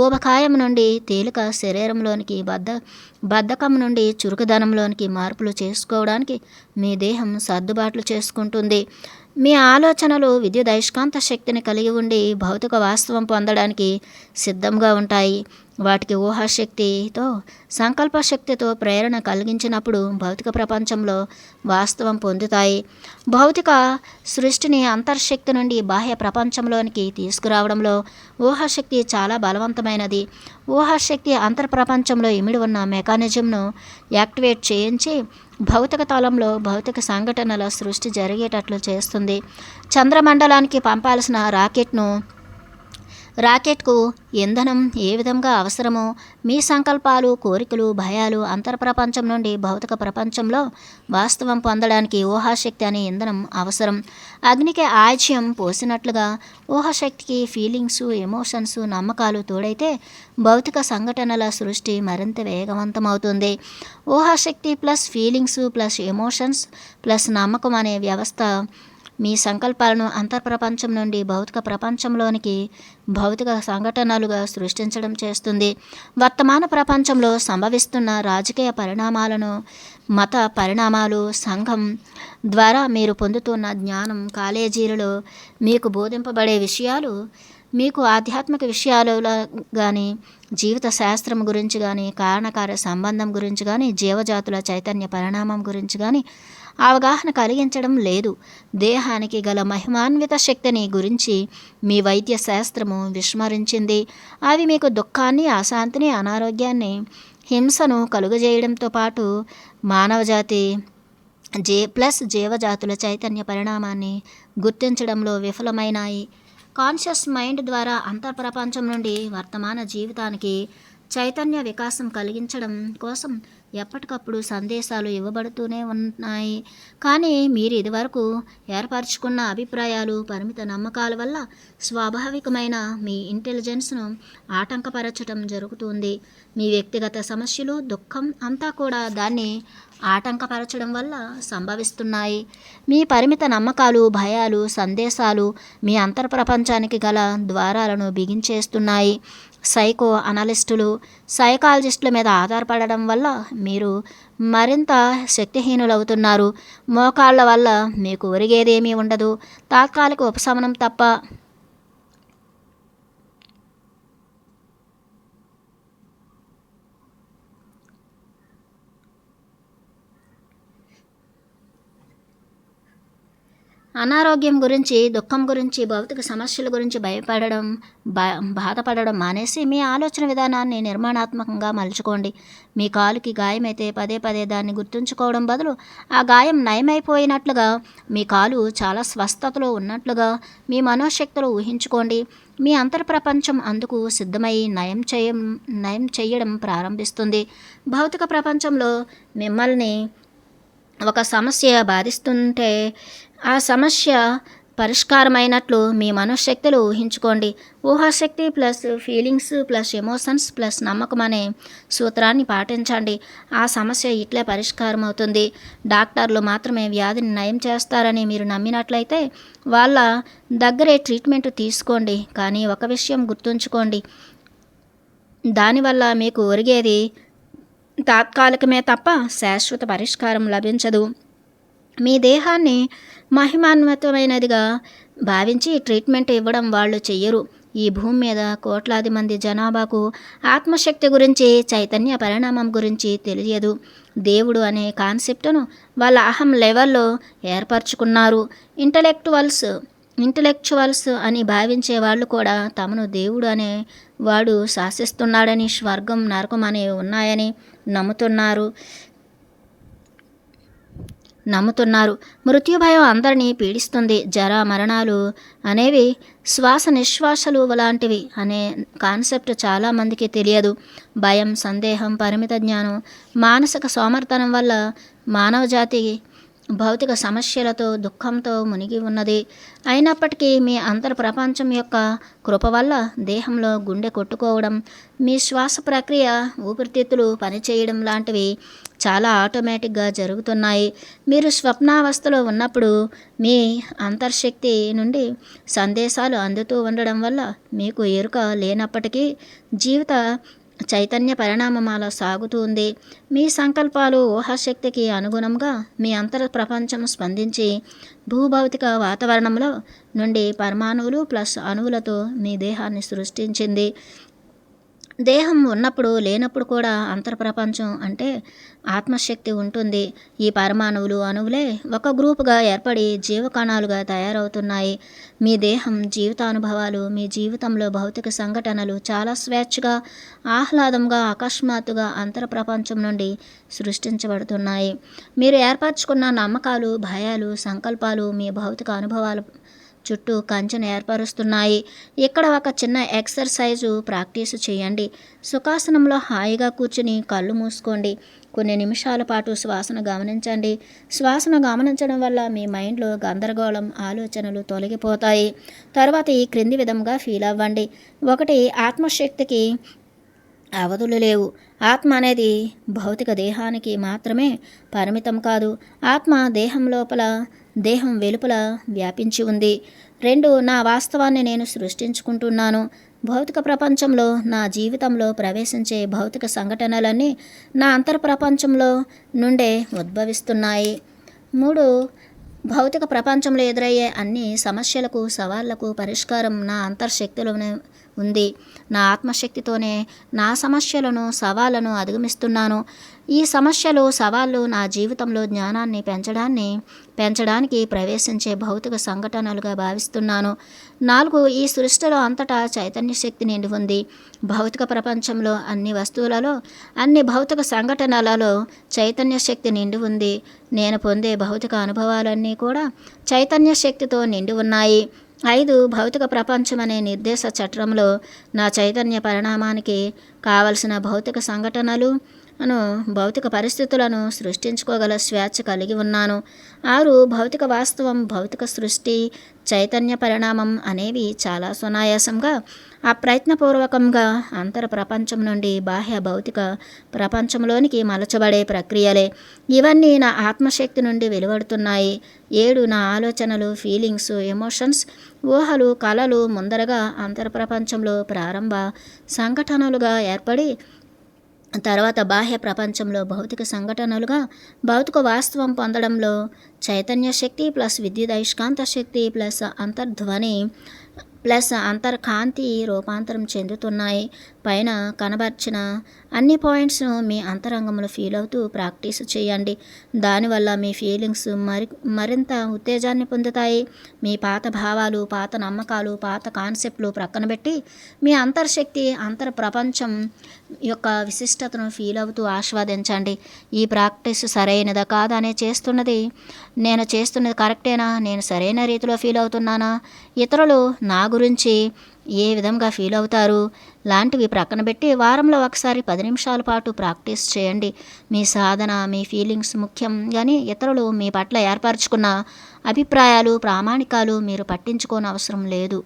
ఊబకాయం నుండి తేలిక శరీరంలోనికి, బద్ధకం నుండి చురుకుదనంలోనికి మార్పులు చేసుకోవడానికి మీ దేహం సర్దుబాట్లు చేసుకుంటుంది. మీ ఆలోచనలు విద్యుదయస్కాంత శక్తిని కలిగి ఉండి భౌతిక వాస్తవం పొందడానికి సిద్ధంగా ఉంటాయి. వాటికి ఊహాశక్తితో, సంకల్ప శక్తితో ప్రేరణ కలిగించినప్పుడు భౌతిక ప్రపంచంలో వాస్తవం పొందుతాయి. భౌతిక సృష్టిని అంతర్శక్తి నుండి బాహ్య ప్రపంచంలోనికి తీసుకురావడంలో ఊహాశక్తి చాలా బలవంతమైనది. ఊహాశక్తి అంతర్ప్రపంచంలో ఇమిడి ఉన్న మెకానిజంను యాక్టివేట్ చేయించి భౌతిక తలంలో భౌతిక సంఘటనల సృష్టి జరిగేటట్లు చేస్తుంది. చంద్రమండలానికి పంపాల్సిన రాకెట్కు ఇంధనం ఏ విధంగా అవసరమో మీ సంకల్పాలు, కోరికలు, భయాలు అంతర్ప్రపంచం నుండి భౌతిక ప్రపంచంలో వాస్తవం పొందడానికి ఊహాశక్తి అనే ఇంధనం అవసరం. అగ్నికి ఆజ్యం పోసినట్లుగా ఊహాశక్తికి ఫీలింగ్స్, ఎమోషన్స్, నమ్మకాలు తోడైతే భౌతిక సంఘటనల సృష్టి మరింత వేగవంతమవుతుంది. ఊహాశక్తి plus feelings plus emotions plus నమ్మకం అనే వ్యవస్థ మీ సంకల్పాలను అంతర్ప్రపంచం నుండి భౌతిక ప్రపంచంలోనికి భౌతిక సంఘటనలుగా సృష్టించడం చేస్తుంది. వర్తమాన ప్రపంచంలో సంభవిస్తున్న రాజకీయ పరిణామాలను, మత పరిణామాలు, సంఘం ద్వారా మీరు పొందుతున్న జ్ఞానం, కాలేజీలలో మీకు బోధింపబడే విషయాలు, మీకు ఆధ్యాత్మిక విషయాలలో కానీ, జీవిత శాస్త్రం గురించి కానీ, కారణకార్య సంబంధం గురించి కానీ, జీవజాతుల చైతన్య పరిణామం గురించి కానీ అవగాహన కలిగించడం లేదు. దేహానికి గల మహిమాన్విత శక్తిని గురించి మీ వైద్య శాస్త్రము విస్మరించింది. అవి మీకు దుఃఖాన్ని, అశాంతిని, అనారోగ్యాన్ని, హింసను కలుగజేయడంతో పాటు మానవజాతి జీవజాతుల చైతన్య పరిణామాన్ని గుర్తించడంలో విఫలమైనాయి. కాన్షియస్ మైండ్ ద్వారా అంతర్ప్రపంచం నుండి వర్తమాన జీవితానికి చైతన్య వికాసం కలిగించడం కోసం ఎప్పటికప్పుడు సందేశాలు ఇవ్వబడుతూనే ఉన్నాయి. కానీ మీరు ఇదివరకు ఏర్పరచుకున్న అభిప్రాయాలు, పరిమిత నమ్మకాల వల్ల స్వాభావికమైన మీ ఇంటెలిజెన్స్ను ఆటంకపరచడం జరుగుతుంది. మీ వ్యక్తిగత సమస్యలు, దుఃఖం అంతా కూడా దాన్ని ఆటంకపరచడం వల్ల సంభవిస్తున్నాయి. మీ పరిమిత నమ్మకాలు, భయాలు, సందేశాలు మీ అంతర్ప్రపంచానికి గల ద్వారాలను బిగించేస్తున్నాయి. సైకో అనలిస్టులు, సైకాలజిస్టుల మీద ఆధారపడడం వల్ల మీరు మరింత శక్తిహీనులవుతున్నారు. మోకాళ్ళ వల్ల మీకు ఒరిగేదేమీ ఉండదు, తాత్కాలిక ఉపశమనం తప్ప. అనారోగ్యం గురించి, దుఃఖం గురించి, భౌతిక సమస్యల గురించి భయపడడం, బాధపడడం మానేసి మీ ఆలోచన విధానాన్ని నిర్మాణాత్మకంగా మలుచుకోండి. మీ కాలుకి గాయమైతే పదే పదే దాన్ని గుర్తుంచుకోవడం బదులు ఆ గాయం నయమైపోయినట్లుగా, మీ కాలు చాలా స్వస్థతలో ఉన్నట్లుగా మీ మనోశక్తులు ఊహించుకోండి. మీ అంతర్ప్రపంచం అందుకు సిద్ధమై నయం చేయడం ప్రారంభిస్తుంది. భౌతిక ప్రపంచంలో మిమ్మల్ని ఒక సమస్య బాధిస్తుంటే ఆ సమస్య పరిష్కారమైనట్లు మీ మనోశక్తులు ఊహించుకోండి. ఊహాశక్తి plus feelings plus emotions plus నమ్మకం అనే సూత్రాన్ని పాటించండి. ఆ సమస్య ఇట్లే పరిష్కారం అవుతుంది. డాక్టర్లు మాత్రమే వ్యాధిని నయం చేస్తారని మీరు నమ్మినట్లయితే వాళ్ళ దగ్గరే ట్రీట్మెంట్ తీసుకోండి. కానీ ఒక విషయం గుర్తుంచుకోండి, దానివల్ల మీకు ఒరిగేది తాత్కాలికమే తప్ప శాశ్వత పరిష్కారం లభించదు. మీ దేహాన్ని మహిమాన్వితమైనదిగా భావించి ట్రీట్మెంట్ ఇవ్వడం వాళ్ళు చెయ్యరు. ఈ భూమి మీద కోట్లాది మంది జనాభాకు ఆత్మశక్తి గురించి, చైతన్య పరిణామం గురించి తెలియదు. దేవుడు అనే కాన్సెప్టును వాళ్ళ అహం లెవెల్లో ఏర్పరచుకున్నారు. ఇంటలెక్చువల్స్ అని భావించే వాళ్ళు కూడా తమను దేవుడు అనే వాడు శాసిస్తున్నాడని, స్వర్గం నరకం అనేవి ఉన్నాయని నమ్ముతున్నారు. మృత్యుభయం అందరినీ పీడిస్తుంది. జర మరణాలు అనేవి శ్వాస నిశ్వాసలు లాంటివి అనే కాన్సెప్ట్ చాలామందికి తెలియదు. భయం, సందేహం, పరిమిత జ్ఞానం, మానసిక సోమర్థనం వల్ల మానవజాతి భౌతిక సమస్యలతో, దుఃఖంతో మునిగి ఉన్నది. అయినప్పటికీ మీ అంతర్ప్రపంచం యొక్క కృప వల్ల దేహంలో గుండె కొట్టుకోవడం, మీ శ్వాస ప్రక్రియ, ఊపిరితిత్తులు పనిచేయడం లాంటివి చాలా ఆటోమేటిక్గా జరుగుతున్నాయి. మీరు స్వప్నావస్థలో ఉన్నప్పుడు మీ అంతర్శక్తి నుండి సందేశాలు అందుతూ ఉండడం వల్ల మీకు ఎరుక లేనప్పటికీ జీవిత చైతన్య పరిణామం అలా సాగుతుంది. మీ సంకల్పాలు, ఊహాశక్తికి అనుగుణంగా మీ అంతర్ ప్రపంచం స్పందించి భూభౌతిక వాతావరణంలో నుండి పరమాణువులు ప్లస్ అణువులతో మీ దేహాన్ని సృష్టించింది. దేహం ఉన్నప్పుడు లేనప్పుడు కూడా అంతర్ప్రపంచం అంటే ఆత్మశక్తి ఉంటుంది. ఈ పరమాణువులు, అణువులే ఒక గ్రూపుగా ఏర్పడి జీవకణాలుగా తయారవుతున్నాయి. మీ దేహం, జీవితానుభవాలు, మీ జీవితంలో భౌతిక సంఘటనలు చాలా స్వేచ్ఛగా, ఆహ్లాదంగా, అకస్మాత్తుగా అంతర్ప్రపంచం నుండి సృష్టించబడుతున్నాయి. మీరు ఏర్పరచుకున్న నమ్మకాలు, భయాలు, సంకల్పాలు మీ భౌతిక అనుభవాలు చుట్టూ కంచెను ఏర్పరుస్తున్నాయి. ఇక్కడ ఒక చిన్న ఎక్సర్సైజు ప్రాక్టీసు చేయండి. సుఖాసనంలో హాయిగా కూర్చుని కళ్ళు మూసుకోండి. కొన్ని నిమిషాల పాటు శ్వాసను గమనించండి. శ్వాసను గమనించడం వల్ల మీ మైండ్లో గందరగోళం, ఆలోచనలు తొలగిపోతాయి. తర్వాత ఈ క్రింది విధంగా ఫీల్ అవ్వండి. 1. ఆత్మశక్తికి అవధులు లేవు. ఆత్మ అనేది భౌతిక దేహానికి మాత్రమే పరిమితం కాదు. ఆత్మ దేహం లోపల, దేహం వెలుపల వ్యాపించి ఉంది. 2. నా వాస్తవాన్ని నేను సృష్టించుకుంటున్నాను. భౌతిక ప్రపంచంలో, నా జీవితంలో ప్రవేశించే భౌతిక సంఘటనలన్నీ నా అంతర్ప్రపంచంలో నుండే ఉద్భవిస్తున్నాయి. 3. భౌతిక ప్రపంచంలో ఎదురయ్యే అన్ని సమస్యలకు, సవాళ్లకు పరిష్కారం నా అంతర్శక్తిలోనే ఉంది. నా ఆత్మశక్తితోనే నా సమస్యలను, సవాళ్లను అధిగమిస్తున్నాను. ఈ సమస్యలు, సవాళ్లు నా జీవితంలో జ్ఞానాన్ని పెంచడానికి ప్రవేశించే భౌతిక సంఘటనలుగా భావిస్తున్నాను. 4. ఈ సృష్టిలో అంతటా చైతన్య శక్తి నిండి ఉంది. భౌతిక ప్రపంచంలో అన్ని వస్తువులలో, అన్ని భౌతిక సంఘటనలలో చైతన్య శక్తి నిండి ఉంది. నేను పొందే భౌతిక అనుభవాలన్నీ కూడా చైతన్య శక్తితో నిండి ఉన్నాయి. 5 భౌతిక ప్రపంచం అనే నిర్దేశ చట్రంలో నా చైతన్య పరిణామానికి కావలసిన భౌతిక సంఘటనలు భౌతిక పరిస్థితులను సృష్టించుకోగల స్వేచ్ఛ కలిగి ఉన్నాను. 6 భౌతిక వాస్తవం, భౌతిక సృష్టి, చైతన్య పరిణామం అనేవి చాలా సునాయాసంగా అప్రయత్నపూర్వకంగా అంతర ప్రపంచం నుండి బాహ్య భౌతిక ప్రపంచంలోనికి మలచబడే ప్రక్రియలే. ఇవన్నీ నా ఆత్మశక్తి నుండి వెలువడుతున్నాయి. 7 నా ఆలోచనలు, ఫీలింగ్స్, ఎమోషన్స్, ఊహలు, కలలు ముందరగా అంతర ప్రపంచంలో ప్రారంభ సంఘటనలుగా ఏర్పడి తర్వాత బాహ్య ప్రపంచంలో భౌతిక సంఘటనలుగా భౌతిక వాస్తవం పొందడంలో చైతన్య శక్తి ప్లస్ విద్యుదయస్కాంత శక్తి ప్లస్ అంతర్ధ్వని ప్లస్ అంతర్కాంతి రూపాంతరం చెందుతున్నాయి. పైన కనబర్చిన అన్ని పాయింట్స్ను మీ అంతరంగంలో ఫీల్ అవుతూ ప్రాక్టీస్ చేయండి. దానివల్ల మీ ఫీలింగ్స్ మరింత ఉత్తేజాన్ని పొందుతాయి. మీ పాత భావాలు, పాత నమ్మకాలు, పాత కాన్సెప్ట్లు ప్రక్కన పెట్టి మీ అంతర్శక్తి, అంతర్ ప్రపంచం యొక్క విశిష్టతను ఫీల్ అవుతూ ఆస్వాదించండి. ఈ ప్రాక్టీస్ సరైనదా కాదా అనే నేను చేస్తున్నది కరెక్టేనా, నేను సరైన రీతిలో ఫీల్ అవుతున్నానా, ఇతరులు నా గురించి ఏ విధంగా ఫీల్ అవుతారు లాంటివి ప్రక్కన పెట్టి వారంలో ఒకసారి 10 నిమిషాల పాటు ప్రాక్టీస్ చేయండి. మీ సాధన, మీ ఫీలింగ్స్ ముఖ్యం, కానీ ఇతరులు మీ పట్ల ఏర్పరచుకున్న అభిప్రాయాలు, ప్రామాణికాలు మీరు పట్టించుకోని అవసరం లేదు.